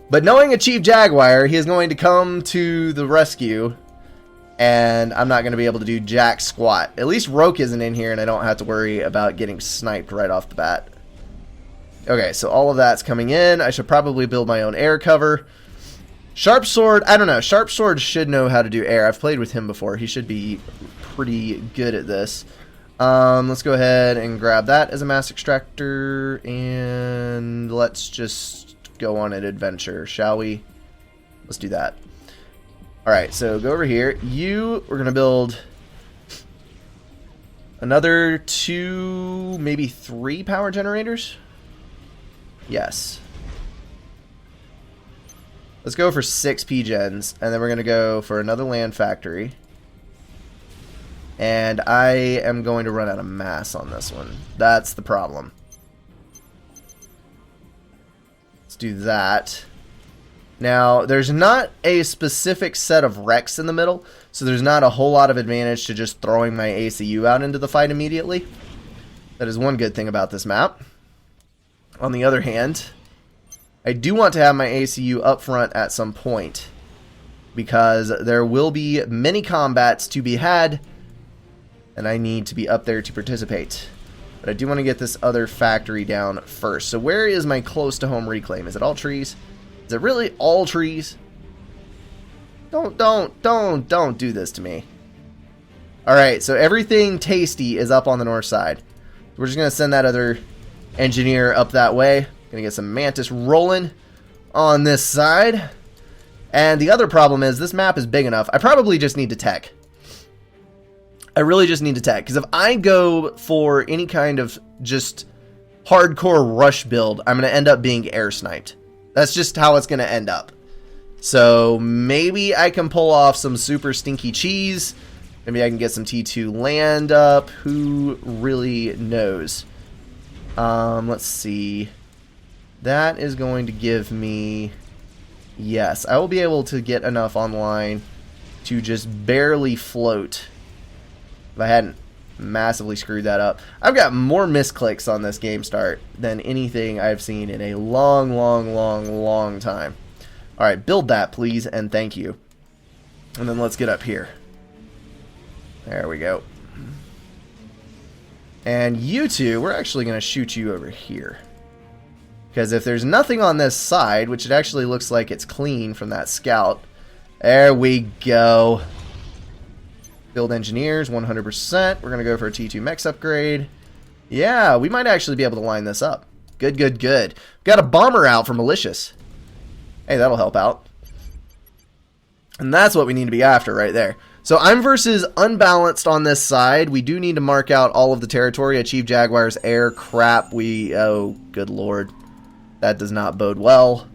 But knowing Achieve Jaguar, he is going to come to the rescue and I'm not going to be able to do jack squat. At least Roke isn't in here and I don't have to worry about getting sniped right off the bat. Okay, so all of that's coming in. I should probably build my own air cover. Sharp Sword, I don't know. Sharp Sword should know how to do air. I've played with him before. He should be pretty good at this. Let's go ahead and grab that as a mass extractor, and let's just go on an adventure, shall we? Let's do that. Alright, so go over here. We're going to build another 2, maybe 3 power generators? Yes. Let's go for 6 P-gens, and then we're going to go for another land factory. And I am going to run out of mass on this one. That's the problem. Let's do that. Now, there's not a specific set of wrecks in the middle, so there's not a whole lot of advantage to just throwing my ACU out into the fight immediately. That is one good thing about this map. On the other hand, I do want to have my ACU up front at some point, because there will be many combats to be had, and I need to be up there to participate. But I do want to get this other factory down first. So where is my close to home reclaim? Is it all trees? Is it really all trees? Don't do this to me. Alright, so everything tasty is up on the north side. We're just going to send that other engineer up that way. Going to get some Mantis rolling on this side. And the other problem is this map is big enough. I probably just need to tech. I really just need to tech. Because if I go for any kind of just hardcore rush build, I'm going to end up being air sniped. That's just how it's going to end up. So maybe I can pull off some super stinky cheese. Maybe I can get some T2 land up. Who really knows? Let's see. That is going to give me... Yes, I will be able to get enough online to just barely float. If I hadn't massively screwed that up. I've got more misclicks on this game start than anything I've seen in a long time. Alright, build that please, and thank you. And then let's get up here. There we go. And you two, we're actually going to shoot you over here. Because if there's nothing on this side, which it actually looks like it's clean from that scout. There we go. Build engineers, 100%. We're going to go for a T2 mechs upgrade. Yeah, we might actually be able to line this up. Good, good, good. Got a bomber out for malicious. Hey, that'll help out. And that's what we need to be after right there. So I'm versus unbalanced on this side. We do need to mark out all of the territory. Achieve Jaguars air. Crap. Oh, good lord. That does not bode well.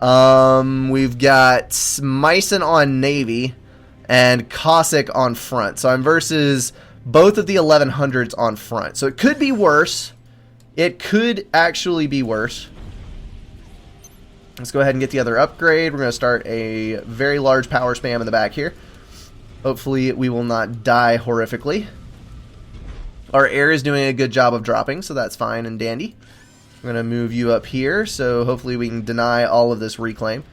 We've got Meissen on Navy and Cossack on front. So I'm versus both of the 1100s on front. So it could be worse. It could actually be worse. Let's go ahead and get the other upgrade. We're going to start a very large power spam in the back here. Hopefully we will not die horrifically. Our air is doing a good job of dropping, so that's fine and dandy. I'm going to move you up here, so hopefully we can deny all of this reclaim.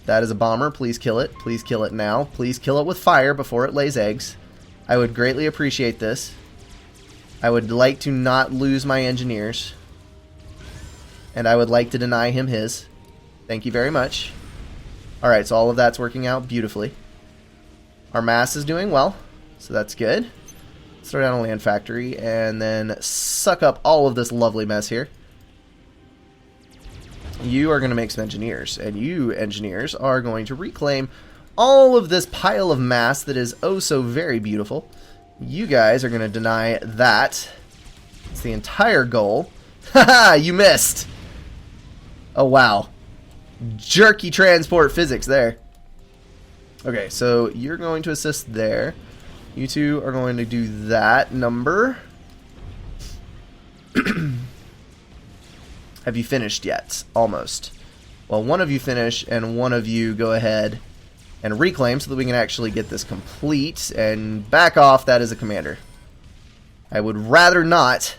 That is a bomber. Please kill it. Please kill it now. Please kill it with fire before it lays eggs. I would greatly appreciate this. I would like to not lose my engineers. And I would like to deny him his. Thank you very much. Alright, so all of that's working out beautifully. Our mass is doing well, so that's good. Let's throw down a land factory and then suck up all of this lovely mess here. You are going to make some engineers, and you engineers are going to reclaim all of this pile of mass that is oh so very beautiful. You guys are going to deny that. It's the entire goal. Haha, you missed. Oh wow. Jerky transport physics there. Okay, so you're going to assist there. You two are going to do that number. Have you finished yet? Almost. Well, one of you finish, and one of you go ahead and reclaim so that we can actually get this complete. And back off, that is a commander. I would rather not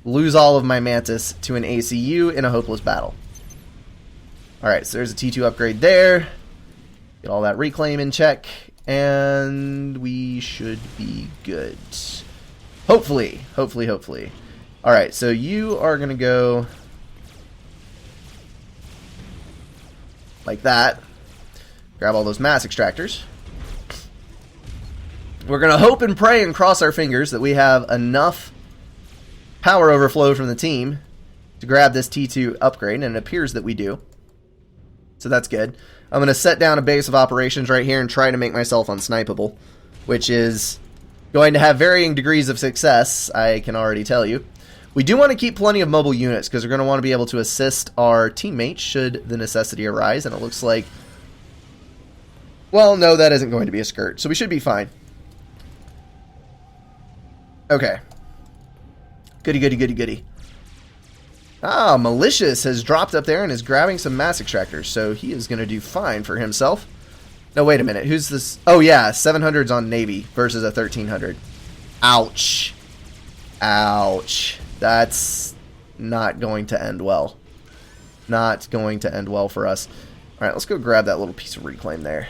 lose all of my Mantis to an ACU in a hopeless battle. Alright, so there's a T2 upgrade there. Get all that reclaim in check. And we should be good. Hopefully. Hopefully, hopefully. Alright, so you are going to go like that. Grab all those mass extractors. We're going to hope and pray and cross our fingers that we have enough power overflow from the team to grab this T2 upgrade, and it appears that we do. So that's good. I'm going to set down a base of operations right here and try to make myself unsnipeable, which is going to have varying degrees of success, I can already tell you. We do want to keep plenty of mobile units because we're going to want to be able to assist our teammates should the necessity arise, and it looks like, well, no, that isn't going to be a skirt, so we should be fine. Okay. Goody, goody, goody, goody. Ah, Malicious has dropped up there and is grabbing some mass extractors, so he is going to do fine for himself. No, wait a minute. Who's this? Oh, yeah, 700's on Navy versus a 1300. Ouch. Ouch. That's not going to end well. Not going to end well for us. Alright, let's go grab that little piece of reclaim there.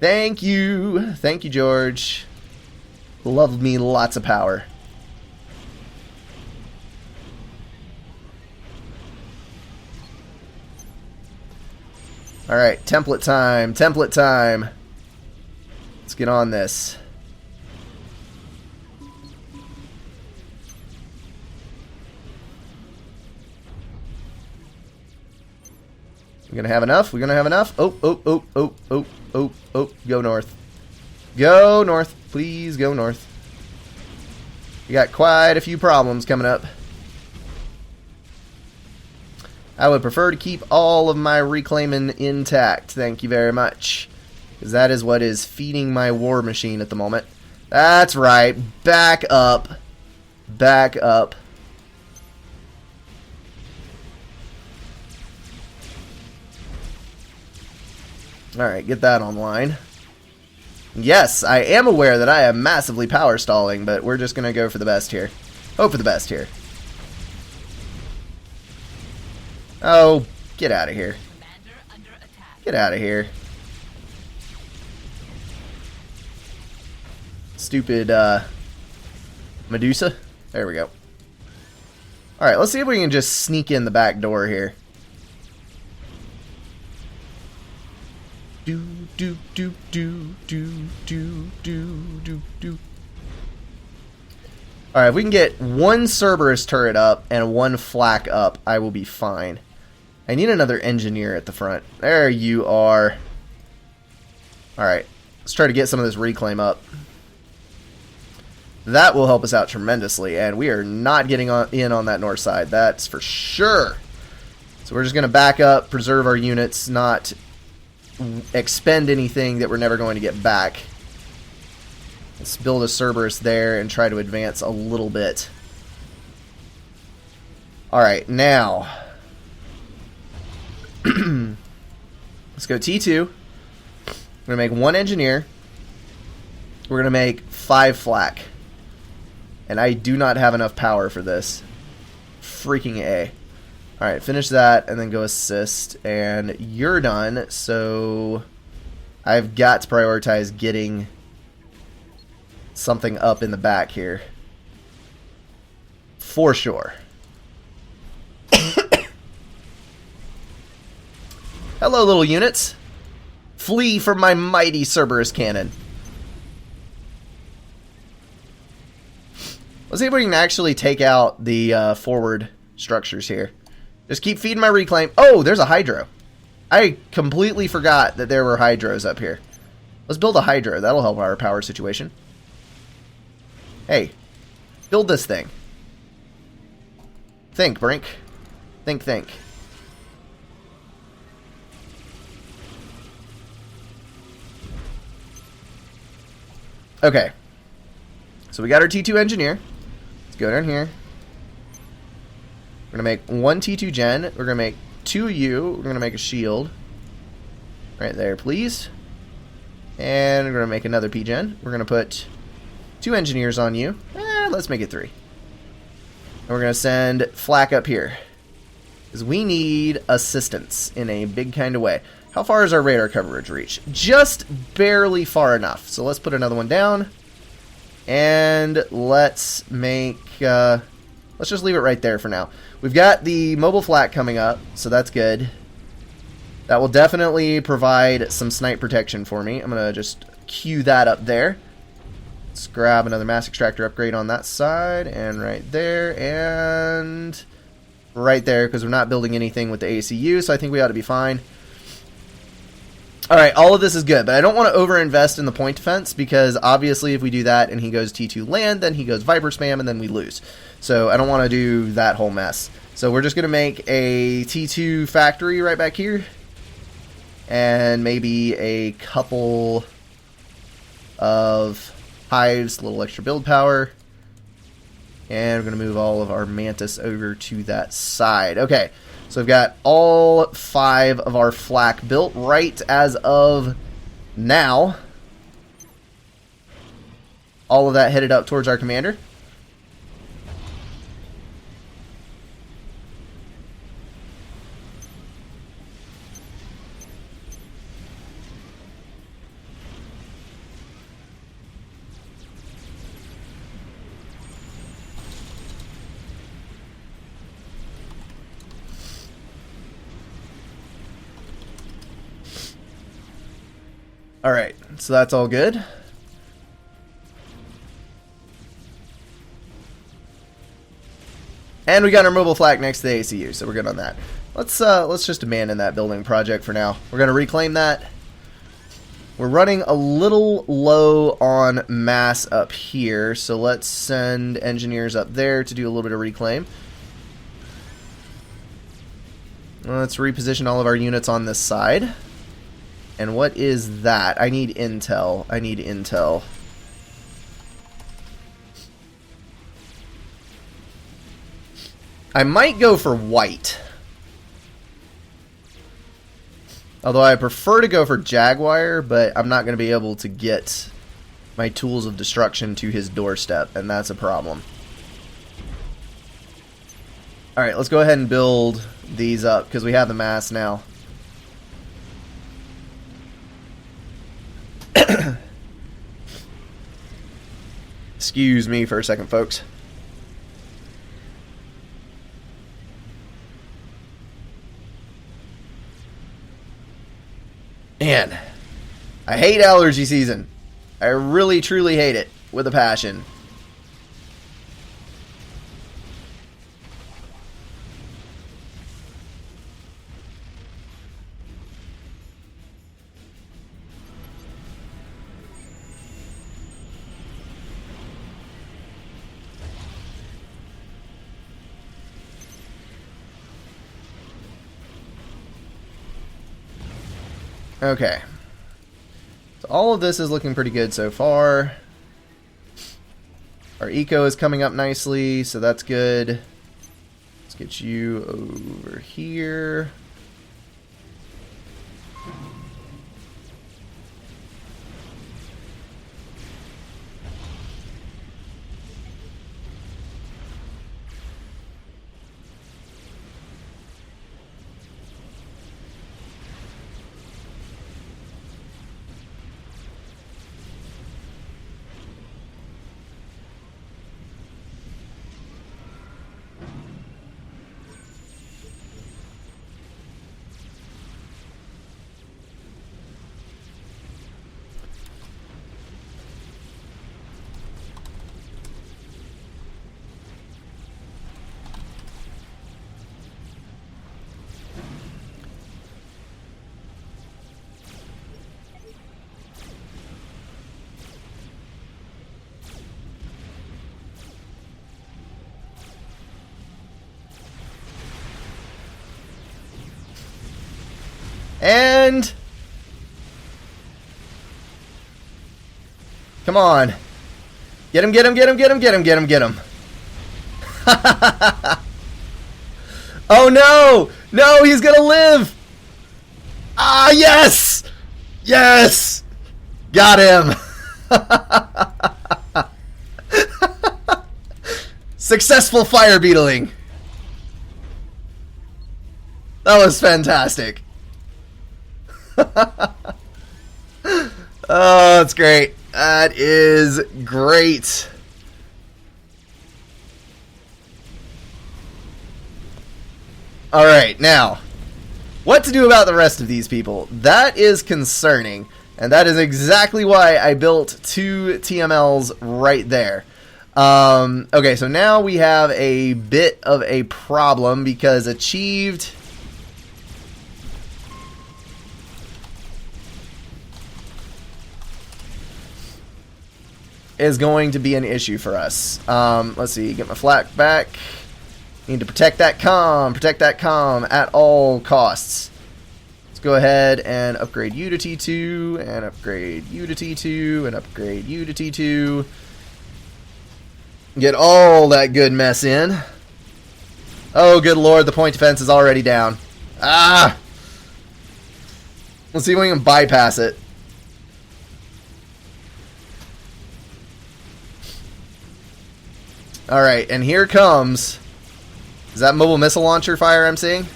Thank you. Thank you, George. Love me lots of power. Alright, template time. Template time. Let's get on this. We're gonna have enough. We're gonna have enough. Oh, oh, oh, oh, oh, oh, oh. Go north. Go north. Please go north. We got quite a few problems coming up. I would prefer to keep all of my reclaiming intact. Thank you very much. Because that is what is feeding my war machine at the moment. That's right. Back up. Back up. Alright, get that online. Yes, I am aware that I am massively power stalling, but we're just going to go for the best here. Hope for the best here. Oh, get out of here. Get out of here. Stupid, Medusa. There we go. Alright, let's see if we can just sneak in the back door here. Do, do, do, do, do, do, do, do, do. Alright, if we can get one Cerberus turret up and one flak up, I will be fine. I need another engineer at the front. There you are. Alright, let's try to get some of this reclaim up. That will help us out tremendously, and we are not getting in on that north side. That's for sure. So we're just going to back up, preserve our units, not expend anything that we're never going to get back. Let's build a Cerberus there and try to advance a little bit. Alright, now let's go T2. We're going to make one engineer. We're going to make 5 flak. And I do not have enough power for this. Freaking A. Alright, finish that and then go assist. And you're done, so I've got to prioritize getting something up in the back here. For sure. Hello, little units. Flee from my mighty Cerberus cannon. Let's see if we can actually take out the forward structures here. Just keep feeding my reclaim. Oh, there's a hydro. I completely forgot that there were hydros up here. Let's build a hydro. That'll help our power situation. Hey, build this thing. Think, Brink. Think, think. Okay. So we got our T2 engineer. Let's go down here. We're going to make one T2 gen. We're going to make 2 U. We're going to make a shield. Right there, please. And we're going to make another P gen. We're going to put 2 engineers on you. Let's make it 3. And we're going to send flak up here. Because we need assistance in a big kind of way. How far is our radar coverage reach? Just barely far enough. So let's put another one down. And let's make... let's just leave it right there for now. We've got the mobile flak coming up, so that's good. That will definitely provide some snipe protection for me. I'm going to just queue that up there. Let's grab another mass extractor upgrade on that side, and right there, and right there, because we're not building anything with the ACU, so I think we ought to be fine. Alright, all of this is good, but I don't want to overinvest in the point defense, because obviously if we do that and he goes T2 land, then he goes Viper spam, and then we lose. So I don't want to do that whole mess. So we're just going to make a T2 factory right back here, and maybe a couple of hives, a little extra build power, and we're going to move all of our Mantis over to that side. Okay. So we've got all 5 of our flak built right as of now. All of that headed up towards our commander. Alright, so that's all good. And we got our mobile flak next to the ACU, so we're good on that. Let's just abandon that building project for now. We're gonna reclaim that. We're running a little low on mass up here, so let's send engineers up there to do a little bit of reclaim. Let's reposition all of our units on this side. And what is that? I need intel. I need intel. I might go for white. Although I prefer to go for Jaguar, but I'm not going to be able to get my tools of destruction to his doorstep, and that's a problem. Alright, let's go ahead and build these up, because we have the mass now. Excuse me for a second, folks. Man, I hate allergy season. I really, truly hate it with a passion. Okay. So all of this is looking pretty good so far. Our eco is coming up nicely, so that's good. Let's get you over here. And come on. Get him, get him, get him, get him, get him, get him, get him. Oh no! No, he's gonna live! Ah, yes! Yes! Got him! Successful fire beetling. That was fantastic. Oh, that's great. That is great. Alright, now, what to do about the rest of these people? That is concerning, and that is exactly why I built 2 TMLs right there. Okay, so now we have a bit of a problem, because achieved is going to be an issue for us. Let's see, get my flak back. Need to protect that comm at all costs. Let's go ahead and upgrade you to T2, and upgrade you to T2, and upgrade you to T2. Get all that good mess in. Oh, good lord, the point defense is already down. Ah! Let's see if we can bypass it. Alright, and here comes... Is that mobile missile launcher fire I'm seeing?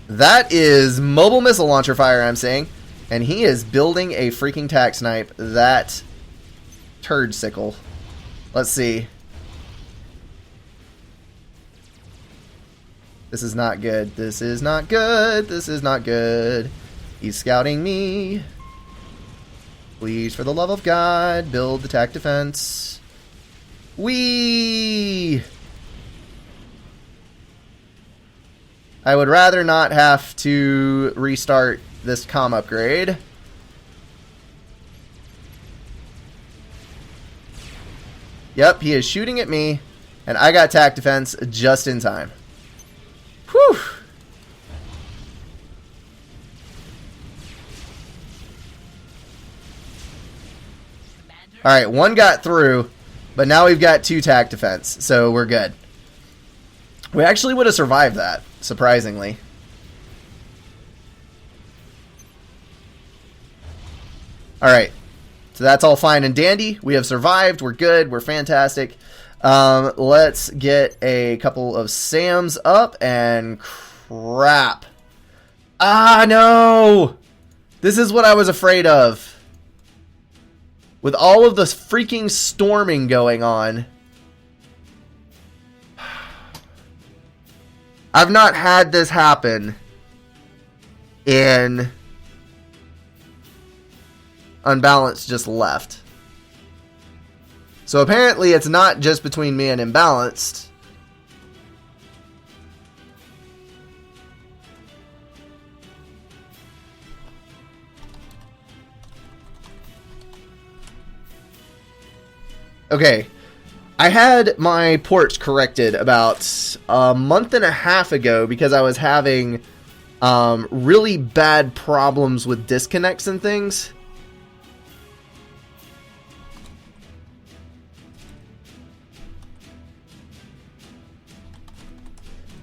That is mobile missile launcher fire I'm seeing. And he is building a freaking tac snipe. That turd sickle. Let's see. This is not good. This is not good. This is not good. He's scouting me. Please, for the love of God, build the tac defense. Whee! I would rather not have to restart this comm upgrade. Yep, he is shooting at me, and I got tac defense just in time. Whew! Alright, one got through, but now we've got 2 tac defense, so we're good. We actually would have survived that, surprisingly. Alright, so that's all fine and dandy. We have survived, we're good, we're fantastic. Let's get a couple of SAMs up, and crap. Ah, no! This is what I was afraid of. With all of the freaking storming going on. I've not had this happen in Unbalanced just left. So apparently it's not just between me and Imbalanced. Okay, I had my ports corrected about a month and a half ago because I was having really bad problems with disconnects and things.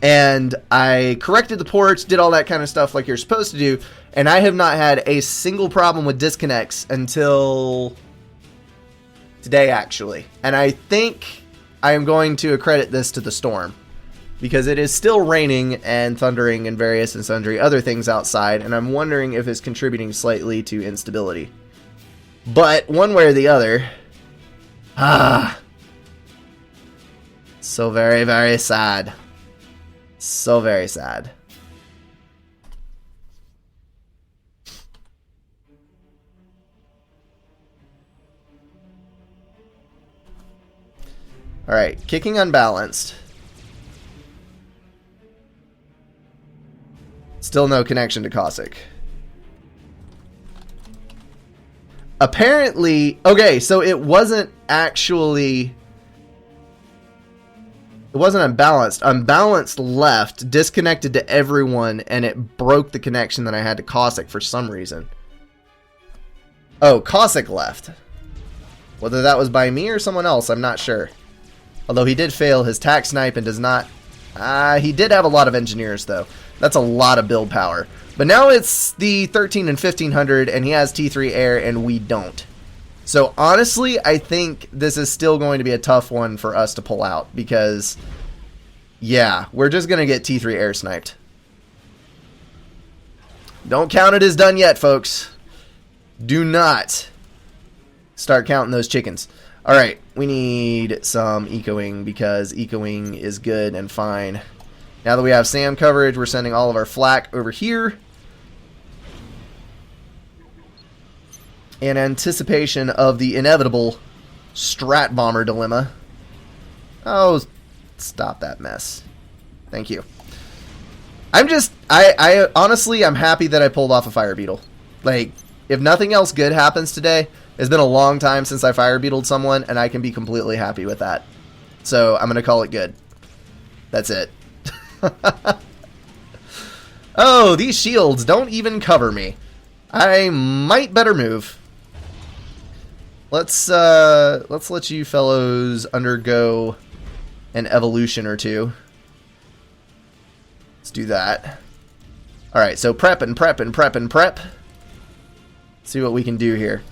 And I corrected the ports, did all that kind of stuff like you're supposed to do, and I have not had a single problem with disconnects until today, actually. And I think I am going to accredit this to the storm, because it is still raining and thundering and various and sundry other things outside, and I'm wondering if it's contributing slightly to instability. But one way or the other, so very, very sad. So very sad. Alright, kicking Unbalanced. Still no connection to Cossack. Apparently, okay, so it wasn't actually... It wasn't Unbalanced. Unbalanced left, disconnected to everyone, and it broke the connection that I had to Cossack for some reason. Oh, Cossack left. Whether that was by me or someone else, I'm not sure. Although he did fail his tac snipe and does not... he did have a lot of engineers, though. That's a lot of build power. But now it's the 13 and 1500, and he has T3 air, and we don't. So honestly, I think this is still going to be a tough one for us to pull out, because, yeah, we're just going to get T3 air sniped. Don't count it as done yet, folks. Do not start counting those chickens. Alright, we need some ecoing, because ecoing is good and fine. Now that we have SAM coverage, we're sending all of our flak over here. In anticipation of the inevitable Strat Bomber dilemma. Oh, stop that mess. Thank you. I honestly, I'm happy that I pulled off a Fire Beetle. Like, if nothing else good happens today, it's been a long time since I Fire Beetled someone, and I can be completely happy with that. So, I'm going to call it good. That's it. Oh, these shields don't even cover me. I might better move. Let's let you fellows undergo an evolution or two. Let's do that. Alright, so prep and prep and prep and prep. See what we can do here.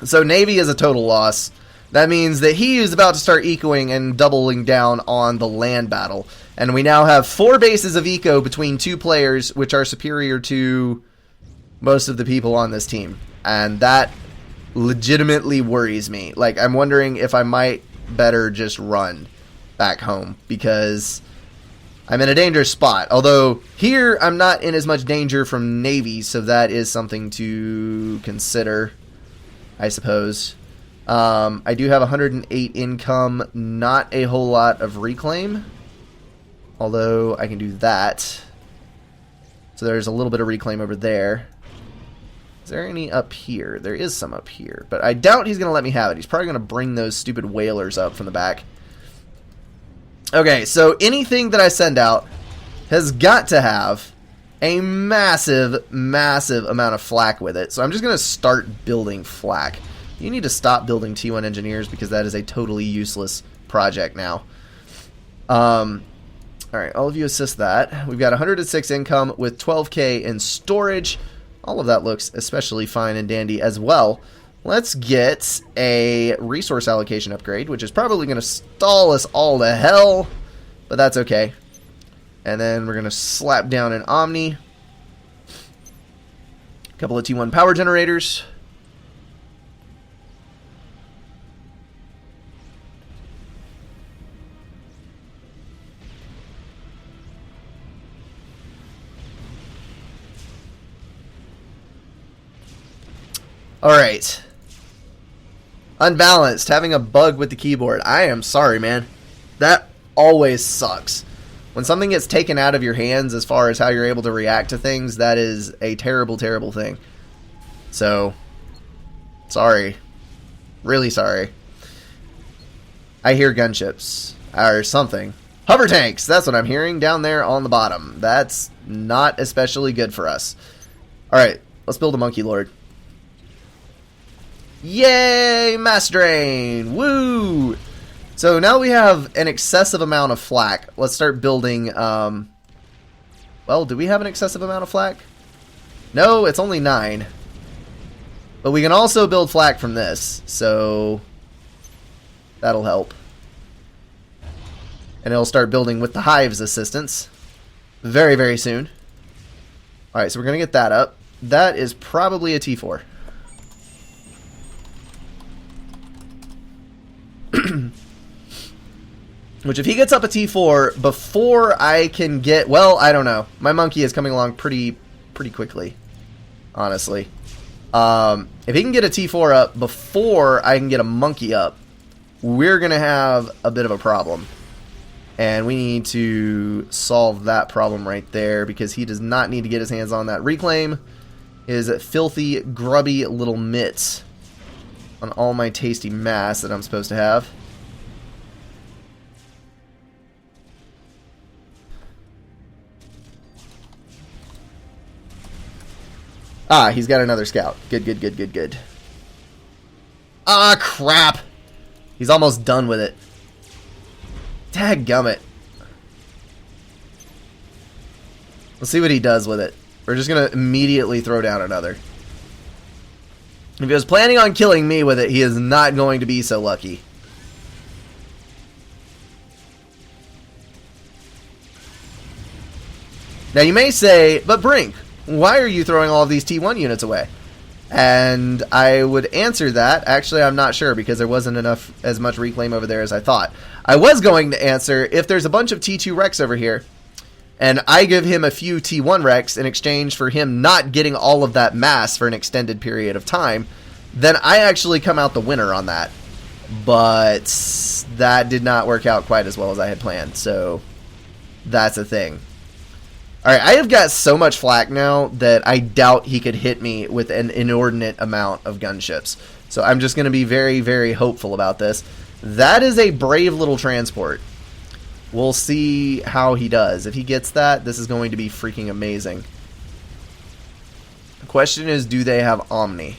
So Navy is a total loss. That means that he is about to start ecoing and doubling down on the land battle. And we now have 4 bases of eco between 2 players, which are superior to most of the people on this team. And that legitimately worries me. Like, I'm wondering if I might better just run back home, because I'm in a dangerous spot. Although here I'm not in as much danger from Navy, so that is something to consider, I suppose. I do have 108 income, not a whole lot of reclaim. Although I can do that. So there's a little bit of reclaim over there. Is there any up here? There is some up here. But I doubt he's going to let me have it. He's probably going to bring those stupid whalers up from the back. Okay, so anything that I send out has got to have a massive, massive amount of flak with it. So I'm just going to start building flak. You need to stop building T1 engineers because that is a totally useless project now. Alright, all of you assist that. We've got 106 income with 12k in storage. All of that looks especially fine and dandy as well. Let's get a resource allocation upgrade, which is probably going to stall us all to hell, but that's okay. And then we're going to slap down an Omni. A couple of T1 power generators. Alright. Unbalanced. Having a bug with the keyboard. I am sorry, man. That always sucks. When something gets taken out of your hands as far as how you're able to react to things, that is a terrible, terrible thing. So, sorry. Really sorry. I hear gunships. Or something. Hover tanks! That's what I'm hearing down there on the bottom. That's not especially good for us. Alright, let's build a Monkey Lord. Yay! Mass drain! Woo! So now we have an excessive amount of flak. Let's start building, well, do we have an excessive amount of flak? No, it's only 9. But we can also build flak from this, so that'll help. And it'll start building with the Hive's assistance very, very soon. Alright, so we're going to get that up. That is probably a T4. Which, if he gets up a T4 before I can get... Well, I don't know. My monkey is coming along pretty quickly, honestly. If he can get a T4 up before I can get a monkey up, we're going to have a bit of a problem. And we need to solve that problem right there, because he does not need to get his hands on that reclaim. His filthy, grubby little mitts on all my tasty mass that I'm supposed to have. Ah, he's got another scout. Good, good, good, good, good. Ah, crap! He's almost done with it. Dadgummit. Let's see what he does with it. We're just going to immediately throw down another. If he was planning on killing me with it, he is not going to be so lucky. Now you may say, but Brink, why are you throwing all of these T1 units away? And I would answer that. Actually, I'm not sure, because there wasn't as much reclaim over there as I thought. I was going to answer, if there's a bunch of T2 Rex over here, and I give him a few T1 Rex in exchange for him not getting all of that mass for an extended period of time, then I actually come out the winner on that. But that did not work out quite as well as I had planned, so that's a thing. Alright, I have got so much flak now that I doubt he could hit me with an inordinate amount of gunships. So I'm just going to be very, very hopeful about this. That is a brave little transport. We'll see how he does. If he gets that, this is going to be freaking amazing. The question is, do they have Omni?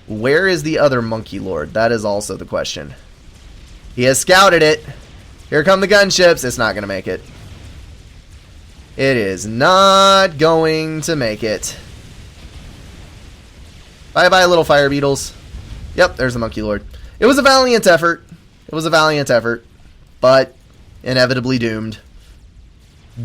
Where is the other Monkey Lord? That is also the question. He has scouted it. Here come the gunships. It's not going to make it. It is not going to make it. Bye-bye, little fire beetles. Yep, there's the Monkey Lord. It was a valiant effort. It was a valiant effort. But inevitably doomed.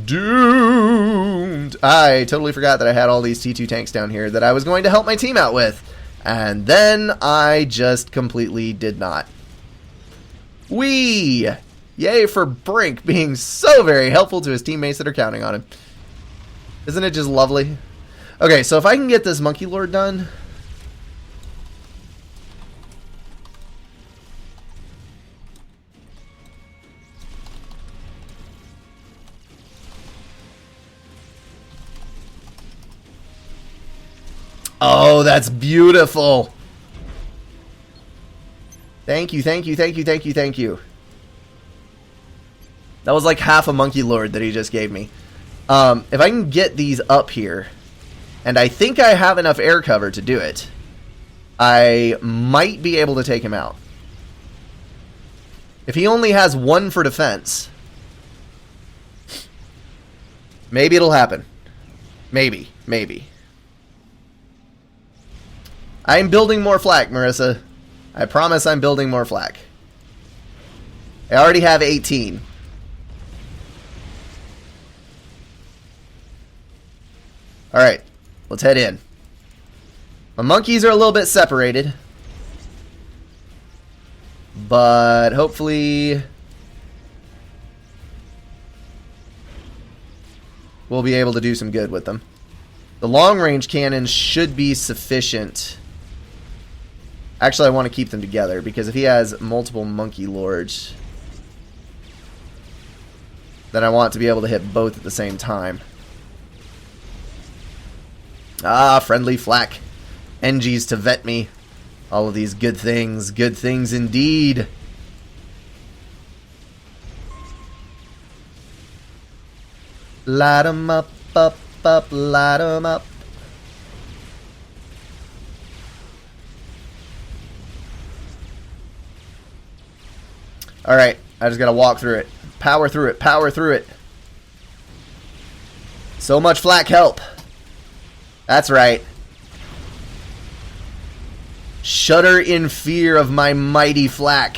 Doomed! I totally forgot that I had all these T2 tanks down here that I was going to help my team out with. And then I just completely did not. Whee! Yay for Brink being so very helpful to his teammates that are counting on him. Isn't it just lovely? Okay, so if I can get this Monkey Lord done... Oh, that's beautiful. Thank you, thank you, thank you, thank you, thank you. That was like half a Monkey Lord that he just gave me. If I can get these up here, and I think I have enough air cover to do it, I might be able to take him out. If he only has one for defense, maybe it'll happen. Maybe, maybe. I'm building more flak, Marissa. I promise I'm building more flak. I already have 18. Alright, let's head in. My monkeys are a little bit separated, but hopefully we'll be able to do some good with them. The long-range cannons should be sufficient. Actually, I want to keep them together, because if he has multiple Monkey Lords, then I want to be able to hit both at the same time. Ah, friendly flak. NGs to vet me. All of these good things indeed. Light 'em up, up, light 'em up. Alright, I just gotta walk through it. Power through it, power through it. So much flak help. That's right. Shudder in fear of my mighty flak.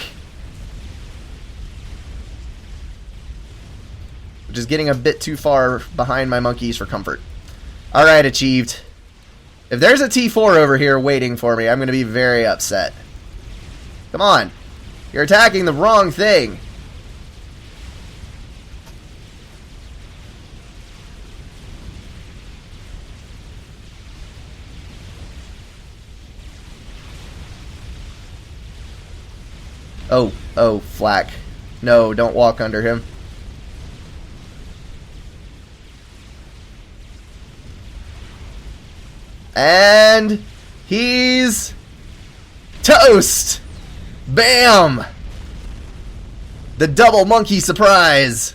Which is getting a bit too far behind my monkeys for comfort. Alright, achieved. If there's a T4 over here waiting for me, I'm going to be very upset. Come on. You're attacking the wrong thing. Oh, flak. No, don't walk under him. And he's toast. Bam! The double monkey surprise.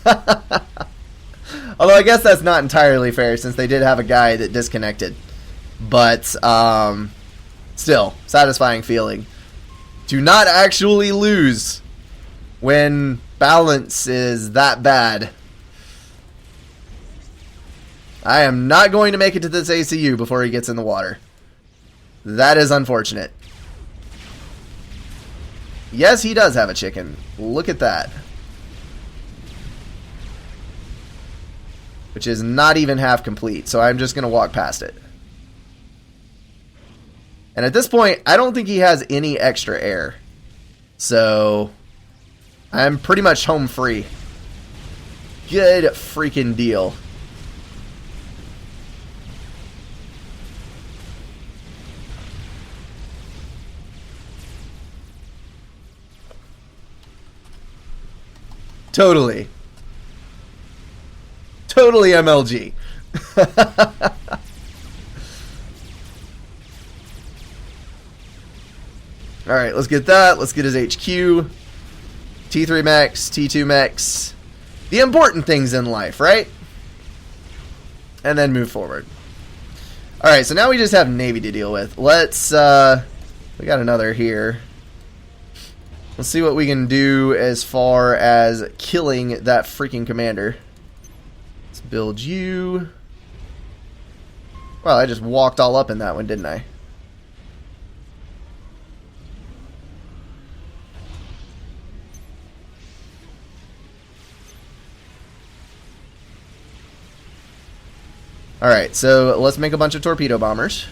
Although I guess that's not entirely fair, since they did have a guy that disconnected. But still, satisfying feeling. Do not actually lose when balance is that bad. I am not going to make it to this ACU before he gets in the water. That is unfortunate. Yes, he does have a chicken. Look at that. Which is not even half complete, so I'm just going to walk past it. And at this point, I don't think he has any extra air. So, I'm pretty much home free. Good freaking deal. Totally. Totally MLG. Alright, let's get that. Let's get his HQ. T3 max, T2 max. The important things in life, right? And then move forward. Alright, so now we just have Navy to deal with. Let's, we got another here. Let's see what we can do as far as killing that freaking commander. Let's build you. Well, I just walked all up in that one, didn't I? Alright, so let's make a bunch of torpedo bombers.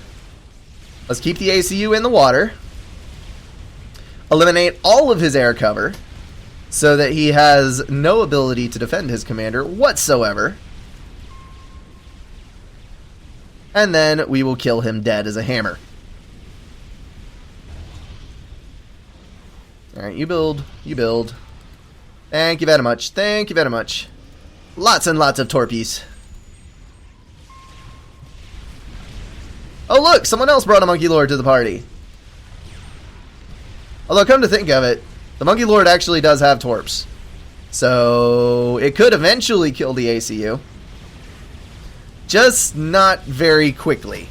Let's keep the ACU in the water. Eliminate all of his air cover so that he has no ability to defend his commander whatsoever. And then we will kill him dead as a hammer. Alright, you build. You build. Thank you very much. Thank you very much. Lots and lots of torpedoes. Oh, look, someone else brought a Monkey Lord to the party. Although, come to think of it, the Monkey Lord actually does have Torps. So, it could eventually kill the ACU. Just not very quickly.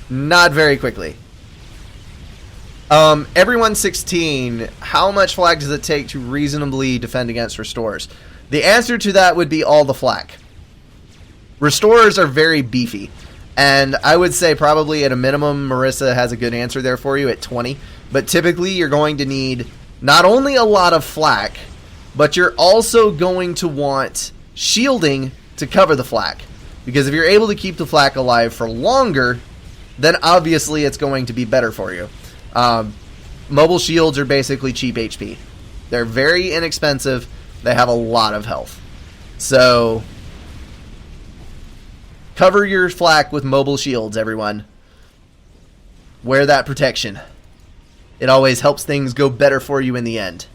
Not very quickly. Everyone 16, how much flak does it take to reasonably defend against Restores? The answer to that would be all the flak. Restorers are very beefy. And I would say probably at a minimum, Marissa has a good answer there for you at 20. But typically you're going to need not only a lot of flak, but you're also going to want shielding to cover the flak. Because if you're able to keep the flak alive for longer, then obviously it's going to be better for you. Mobile shields are basically cheap HP. They're very inexpensive. They have a lot of health. So, cover your flak with mobile shields, everyone. Wear that protection. It always helps things go better for you in the end.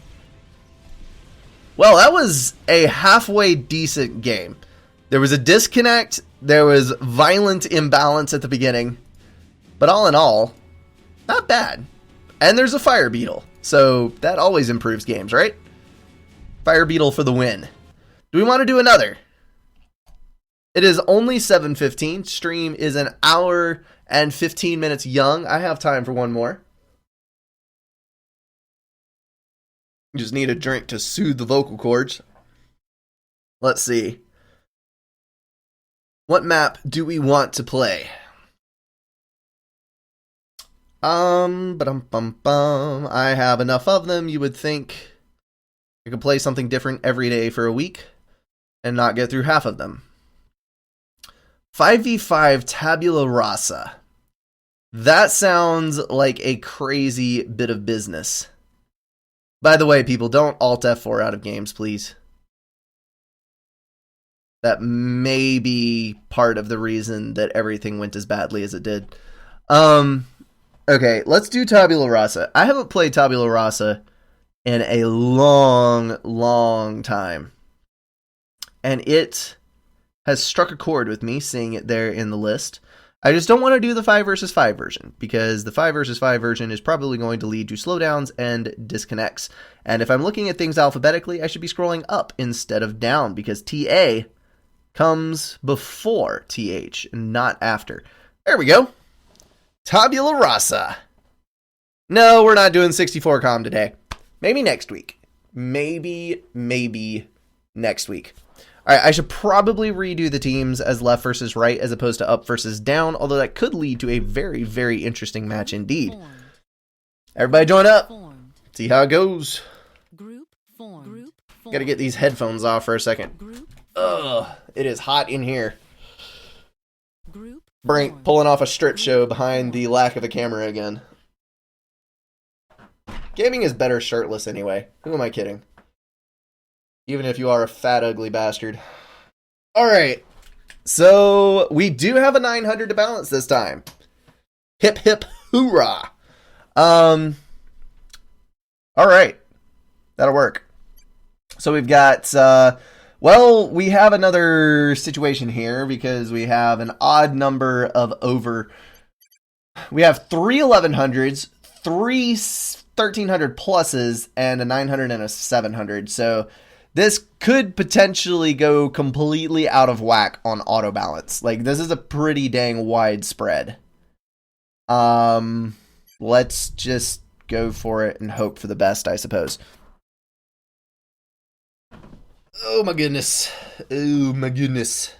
Well, that was a halfway decent game. There was a disconnect. There was violent imbalance at the beginning. But all in all, not bad. And there's a Fire Beetle. So that always improves games, right? Fire Beetle for the win. Do we want to do another? It is only 7:15. Stream is an hour and 15 minutes young. I have time for one more. Just need a drink to soothe the vocal cords. Let's see. What map do we want to play? I have enough of them. You would think I could play something different every day for a week and not get through half of them. 5v5 Tabula Rasa. That sounds like a crazy bit of business. By the way, people, don't Alt F4 out of games, please. That may be part of the reason that everything went as badly as it did. Okay, let's do Tabula Rasa. I haven't played Tabula Rasa in a long, long time. And it has struck a chord with me, seeing it there in the list. I just don't want to do the 5 versus 5 version, because the 5 versus 5 version is probably going to lead to slowdowns and disconnects. And if I'm looking at things alphabetically, I should be scrolling up instead of down, because TA comes before TH, not after. There we go. Tabula Rasa. No, we're not doing 64 comm today. Maybe next week. Maybe next week. Alright, I should probably redo the teams as left versus right as opposed to up versus down, although that could lead to a very, very interesting match indeed. Formed. Everybody join up. Formed. See how it goes. Group formed. Group formed. Gotta get these headphones off for a second. Group. Ugh, it is hot in here. Group. Brink formed. pulling off a strip show behind the lack of a camera again. Gaming is better shirtless anyway. Who am I kidding? Even if you are a fat, ugly bastard. Alright. So, we do have a 900 to balance this time. Hip hip hoorah. Alright. That'll work. So we've got, well, we have another situation here because we have an odd number of over. We have 3 1100s, 3 1300 pluses, and a 900 and a 700. So this could potentially go completely out of whack on auto balance. Like, this is a pretty dang wide spread. Let's just go for it and hope for the best, I suppose. Oh my goodness. Oh my goodness.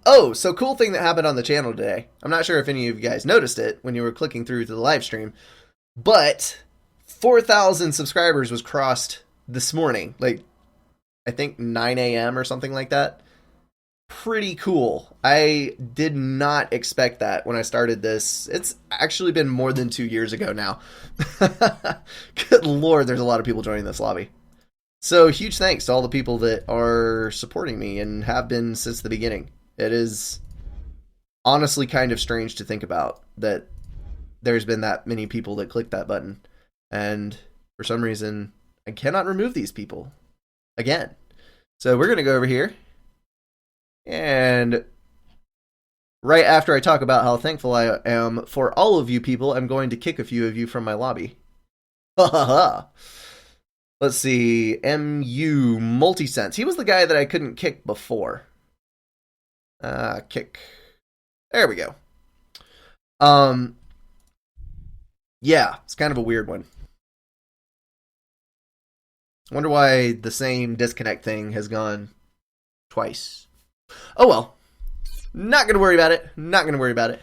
Oh, so cool thing that happened on the channel today. I'm not sure if any of you guys noticed it when you were clicking through to the live stream, but 4,000 subscribers was crossed this morning. Like, I think 9 a.m. or something like that. Pretty cool. I did not expect that when I started this. It's actually been more than 2 years ago now. Good lord, there's a lot of people joining this lobby. So, huge thanks to all the people that are supporting me and have been since the beginning. It is honestly kind of strange to think about that there's been that many people that clicked that button. And for some reason, I cannot remove these people again. So we're going to go over here. And right after I talk about how thankful I am for all of you people, I'm going to kick a few of you from my lobby. Ha ha ha. Let's see. MU Multisense. He was the guy that I couldn't kick before. Kick. There we go. Yeah, it's kind of a weird one. I wonder why the same disconnect thing has gone twice. Oh well. Not going to worry about it. Not going to worry about it.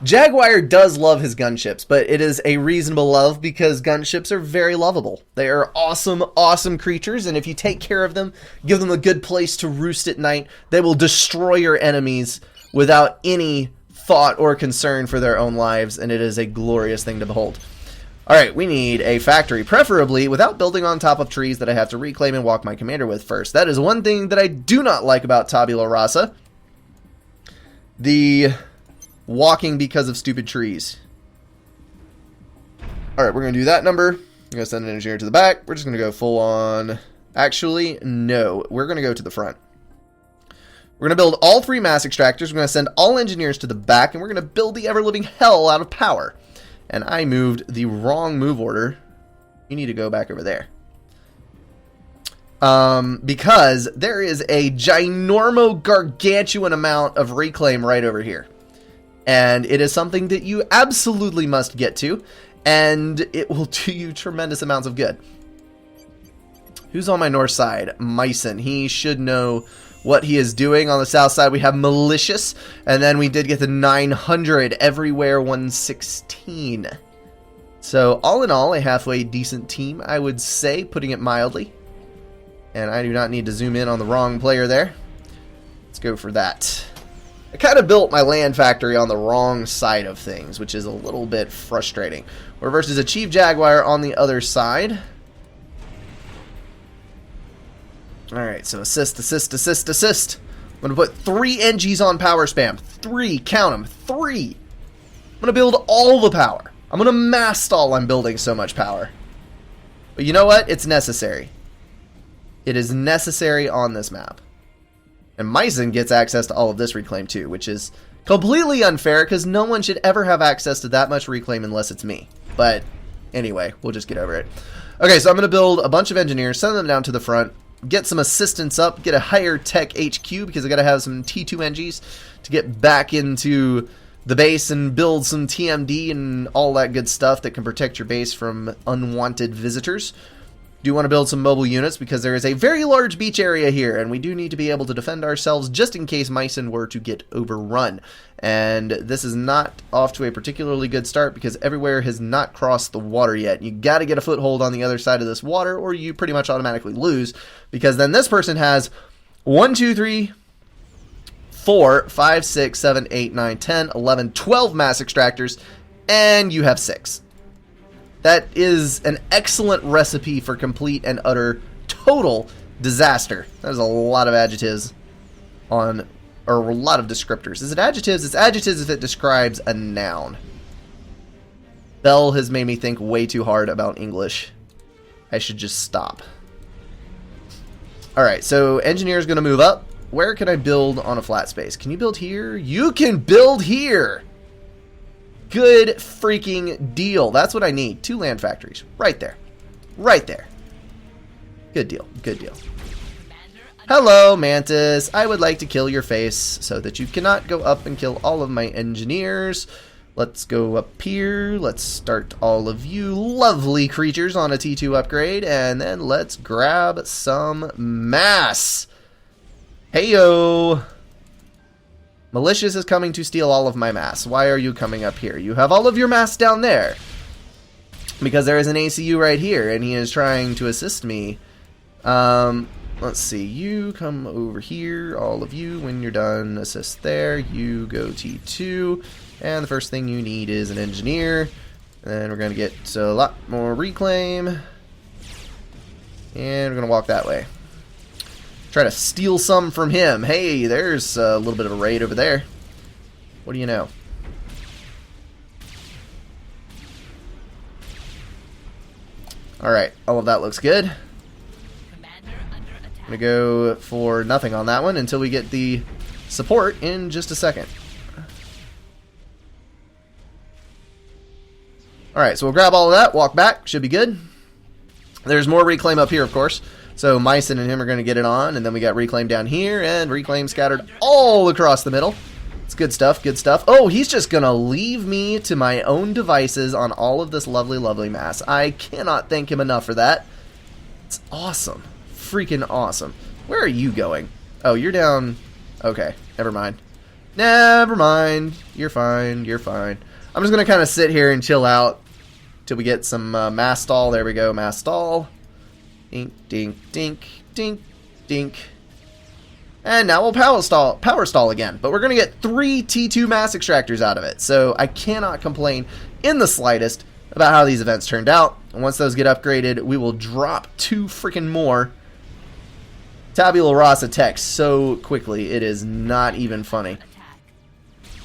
Jaguar does love his gunships, but it is a reasonable love because gunships are very lovable. They are awesome, awesome creatures, and if you take care of them, give them a good place to roost at night, they will destroy your enemies without any thought or concern for their own lives, and it is a glorious thing to behold. Alright, we need a factory, preferably without building on top of trees that I have to reclaim and walk my commander with first. That is one thing that I do not like about Tabula Rasa. The walking because of stupid trees. Alright, we're going to do that number. I'm going to send an engineer to the back. We're just going to go full on... Actually, no. We're going to go to the front. We're going to build all 3 mass extractors. We're going to send all engineers to the back, and we're going to build the ever-living hell out of power. And I moved the wrong move order. You need to go back over there. Because there is a ginormo gargantuan amount of reclaim right over here. And it is something that you absolutely must get to. And it will do you tremendous amounts of good. Who's on my north side? Myson. He should know what he is doing. On the south side we have Malicious, and then we did get the 900 everywhere 116. So all in all, a halfway decent team, I would say, putting it mildly. And I do not need to zoom in on the wrong player there. Let's go for that. I kind of built my land factory on the wrong side of things, which is a little bit frustrating. We're versus a Chief Jaguar on the other side. Alright, so assist, assist, assist, assist. I'm going to put 3 NGs on power spam. 3, count them, 3. I'm going to build all the power. I'm going to mass stall I'm building so much power. But you know what? It's necessary. It is necessary on this map. And Myson gets access to all of this reclaim too, which is completely unfair because no one should ever have access to that much reclaim unless it's me. But anyway, we'll just get over it. Okay, so I'm going to build a bunch of engineers, send them down to the front. Get some assistance up, get a higher tech HQ because I got to have some T2 NGs to get back into the base and build some TMD and all that good stuff that can protect your base from unwanted visitors. Do want to build some mobile units because there is a very large beach area here and we do need to be able to defend ourselves just in case Myson were to get overrun. And this is not off to a particularly good start because everywhere has not crossed the water yet. You got to get a foothold on the other side of this water or you pretty much automatically lose because then this person has 1, 2, 3, 4, 5, 6, 7, 8, 9, 10, 11, 12 mass extractors and you have 6. That is an excellent recipe for complete and utter total disaster. There's a lot of adjectives on, or a lot of descriptors. Is it adjectives? It's adjectives if it describes a noun. Bell has made me think way too hard about English. I should just stop. Alright, so engineer is going to move up. Where can I build on a flat space? Can you build here? You can build here! Good freaking deal. That's what I need. 2 land factories. Right there. Right there. Good deal. Good deal. Hello, Mantis. I would like to kill your face so that you cannot go up and kill all of my engineers. Let's go up here. Let's start all of you lovely creatures on a T2 upgrade. And then let's grab some mass. Heyo. Malicious is coming to steal all of my mass. Why are you coming up here? You have all of your mass down there. Because there is an ACU right here, and he is trying to assist me. Let's see. You come over here, all of you. When you're done, assist there. You go T2. And the first thing you need is an engineer. And we're going to get a lot more reclaim. And we're going to walk that way. Try to steal some from him. Hey, there's a little bit of a raid over there. What do you know? Alright, all of that looks good. Commander under I'm attack. gonna go for nothing on that one until we get the support in just a second. Alright, so we'll grab all of that, walk back, should be good. There's more reclaim up here, of course. So Mycin and him are going to get it on, and then we got reclaim down here, and reclaim scattered all across the middle. It's good stuff, good stuff. Oh, he's just going to leave me to my own devices on all of this lovely, lovely mass. I cannot thank him enough for that. It's awesome. Freaking awesome. Where are you going? Oh, you're down. Okay, never mind. Never mind. You're fine, you're fine. I'm just going to kind of sit here and chill out till we get some mass stall. There we go, mass stall. Dink, dink, dink, dink, dink. And now we'll power stall again. But we're going to get 3 T2 mass extractors out of it. So I cannot complain in the slightest about how these events turned out. And once those get upgraded, we will drop 2 freaking more Tabula Rasa techs so quickly. It is not even funny.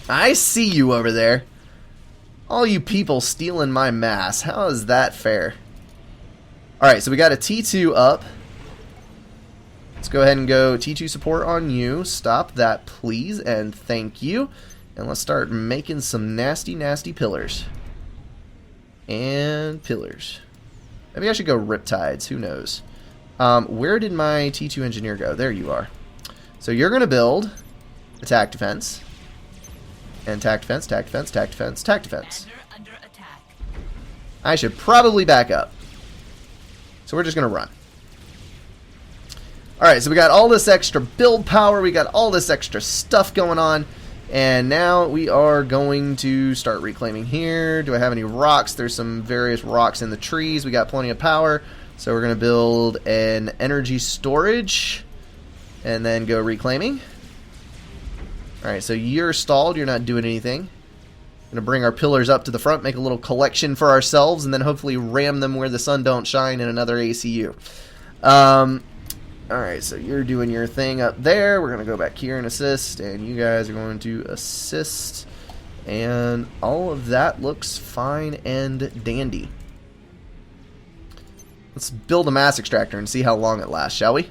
I see you over there. All you people stealing my mass. How is that fair? Alright, so we got a T2 up. Let's go ahead and go T2 support on you. Stop that, please, and thank you. And let's start making some nasty, nasty pillars. And pillars. Maybe I should go Riptides. Who knows? Where did my T2 engineer go? There you are. So you're going to build attack defense. And tack defense, tack defense, tack defense, tack defense. Under attack. I should probably back up. So we're just going to run. Alright, so we got all this extra build power. We got all this extra stuff going on. And now we are going to start reclaiming here. Do I have any rocks? There's some various rocks in the trees. We got plenty of power. So we're going to build an energy storage. And then go reclaiming. Alright, so you're stalled. You're not doing anything. Going to bring our pillars up to the front, make a little collection for ourselves, and then hopefully ram them where the sun don't shine in another ACU. Alright, so you're doing your thing up there. We're going to go back here and assist, and you guys are going to assist. And all of that looks fine and dandy. Let's build a mass extractor and see how long it lasts, shall we?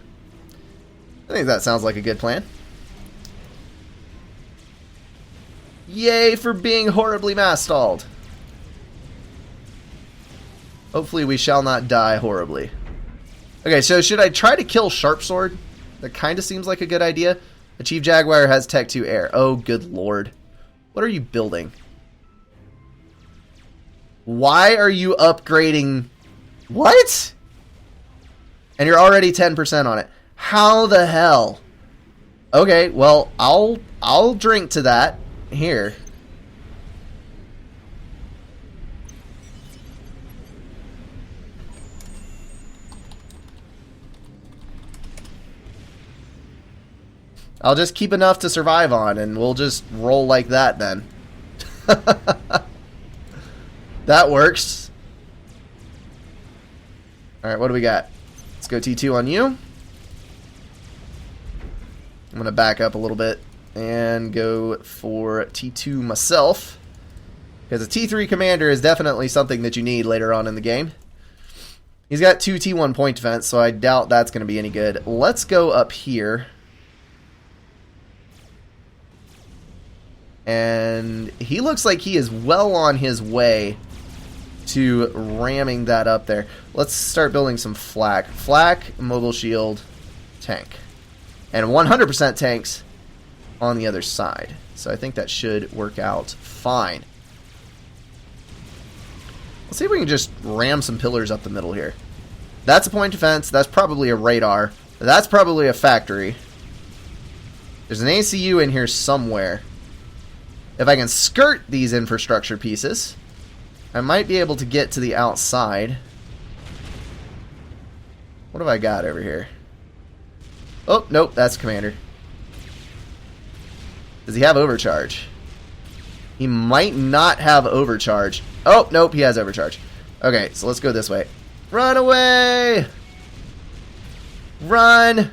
I think that sounds like a good plan. Yay for being horribly mass stalled. Hopefully we shall not die horribly. Okay, so should I try to kill Sharpsword? That kind of seems like a good idea. The Chief Jaguar has Tech 2 Air. Oh, good lord. What are you building? Why are you upgrading? What? And you're already 10% on it. How the hell? Okay, well, I'll drink to that. Here. I'll just keep enough to survive on, and we'll just roll like that then. That works. Alright, what do we got? Let's go T2 on you. I'm going to back up a little bit and go for T2 myself. Because a T3 commander is definitely something that you need later on in the game. He's got 2 T1 point defense, so I doubt that's going to be any good. Let's go up here. And he looks like he is well on his way to ramming that up there. Let's start building some flak. Flak, mobile shield, tank. And 100% tanks on the other side. So I think that should work out fine. Let's see if we can just ram some pillars up the middle here. That's a point defense. That's probably a radar. That's probably a factory. There's an ACU in here somewhere. If I can skirt these infrastructure pieces, I might be able to get to the outside. What have I got over here? Oh, nope, that's commander. Does he have overcharge? He might not have overcharge. Oh, nope, he has overcharge. Okay, so let's go this way. Run away! Run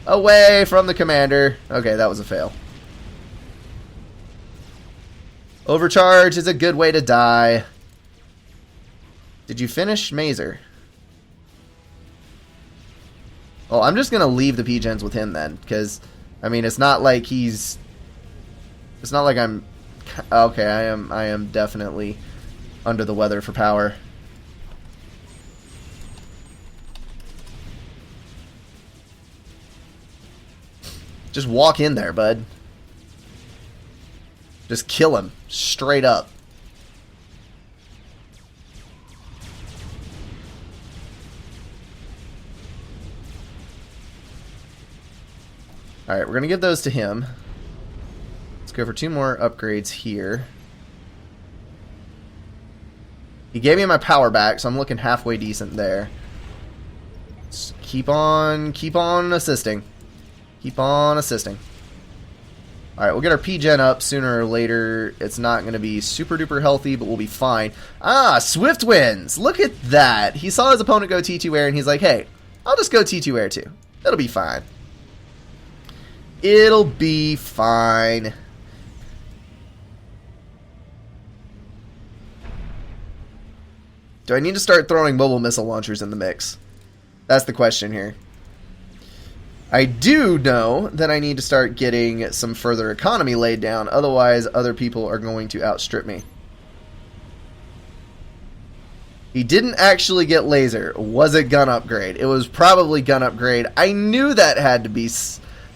away from the commander. Okay, that was a fail. Overcharge is a good way to die. Did you finish Mazer? Well, I'm just going to leave the P-Gens with him then, because, I mean, it's not like he's... It's not like I'm... Okay, I am definitely under the weather for power. Just walk in there, bud. Just kill him, straight up. Alright, we're going to give those to him. Let's go for 2 more upgrades here. He gave me my power back, so I'm looking halfway decent there. Just keep on assisting. Keep on assisting. Alright, we'll get our P-Gen up sooner or later. It's not going to be super duper healthy, but we'll be fine. Ah, Swift wins! Look at that! He saw his opponent go T2 air, and he's like, hey, I'll just go T2 air too. It'll be fine. It'll be fine. Do I need to start throwing mobile missile launchers in the mix? That's the question here. I do know that I need to start getting some further economy laid down, otherwise other people are going to outstrip me. He didn't actually get laser. Was it gun upgrade? It was probably gun upgrade. I knew that had to be...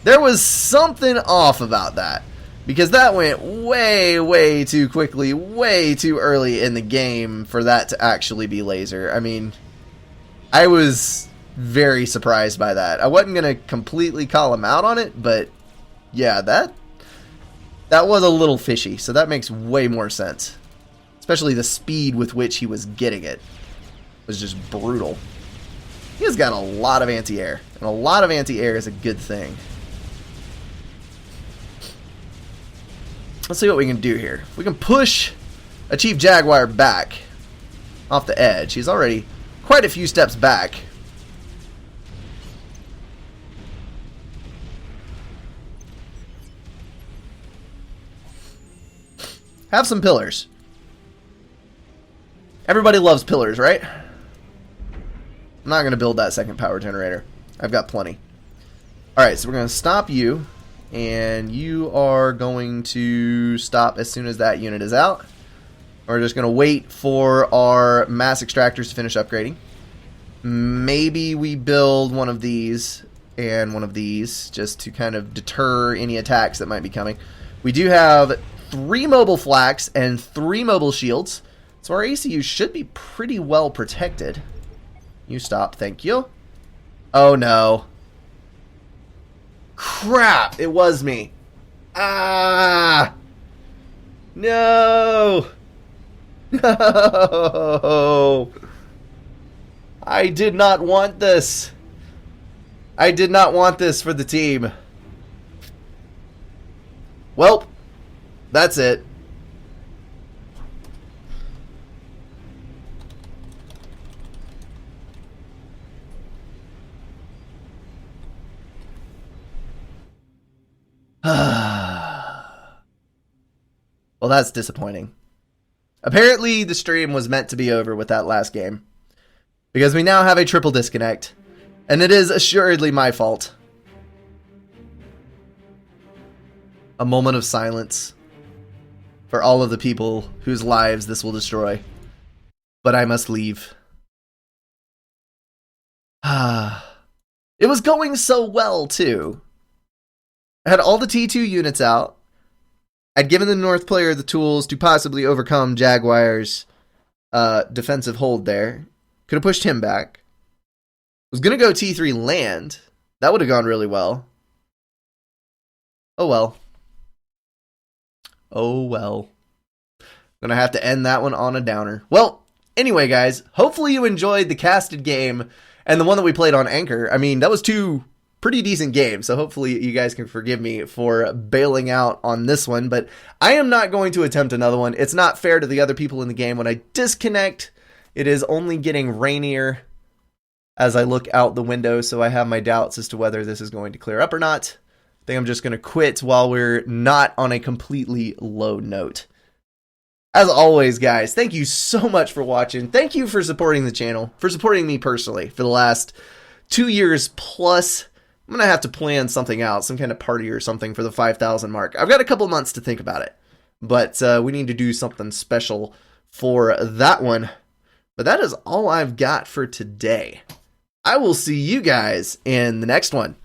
There was something off about that. Because that went way, way too quickly, way too early in the game for that to actually be laser. I mean, I was very surprised by that. I wasn't going to completely call him out on it, but yeah, that was a little fishy. So that makes way more sense. Especially the speed with which he was getting it was just brutal. He has got a lot of anti-air, and a lot of anti-air is a good thing. Let's see what we can do here. We can push a Chief Jaguar back off the edge. He's already quite a few steps back. Have some pillars. Everybody loves pillars, right? I'm not going to build that second power generator. I've got plenty. Alright, so we're going to stop you. And you are going to stop as soon as that unit is out. We're just going to wait for our mass extractors to finish upgrading. Maybe we build one of these and one of these just to kind of deter any attacks that might be coming. We do have 3 mobile flaks and 3 mobile shields. So our ACU should be pretty well protected. You stop, thank you. Oh no. Crap, it was me. Ah! No! No! I did not want this. I did not want this for the team. Well, that's it. Well, that's disappointing. Apparently, the stream was meant to be over with that last game. Because we now have a triple disconnect. And it is assuredly my fault. A moment of silence for all of the people whose lives this will destroy. But I must leave. It was going so well, too. I had all the T2 units out. I'd given the North player the tools to possibly overcome Jaguar's defensive hold there. Could have pushed him back. Was going to go T3 land. That would have gone really well. Oh well. Oh well. Going to have to end that one on a downer. Well, anyway guys, hopefully you enjoyed the casted game and the one that we played on Anchor. I mean, that was 2 pretty decent games, so hopefully you guys can forgive me for bailing out on this one, but I am not going to attempt another one. It's not fair to the other people in the game. When I disconnect, it is only getting rainier as I look out the window, so I have my doubts as to whether this is going to clear up or not. I think I'm just going to quit while we're not on a completely low note. As always, guys, thank you so much for watching. Thank you for supporting the channel, for supporting me personally for the last 2 years plus. I'm going to have to plan something out, some kind of party or something for the 5,000 mark. I've got a couple months to think about it, but we need to do something special for that one. But that is all I've got for today. I will see you guys in the next one.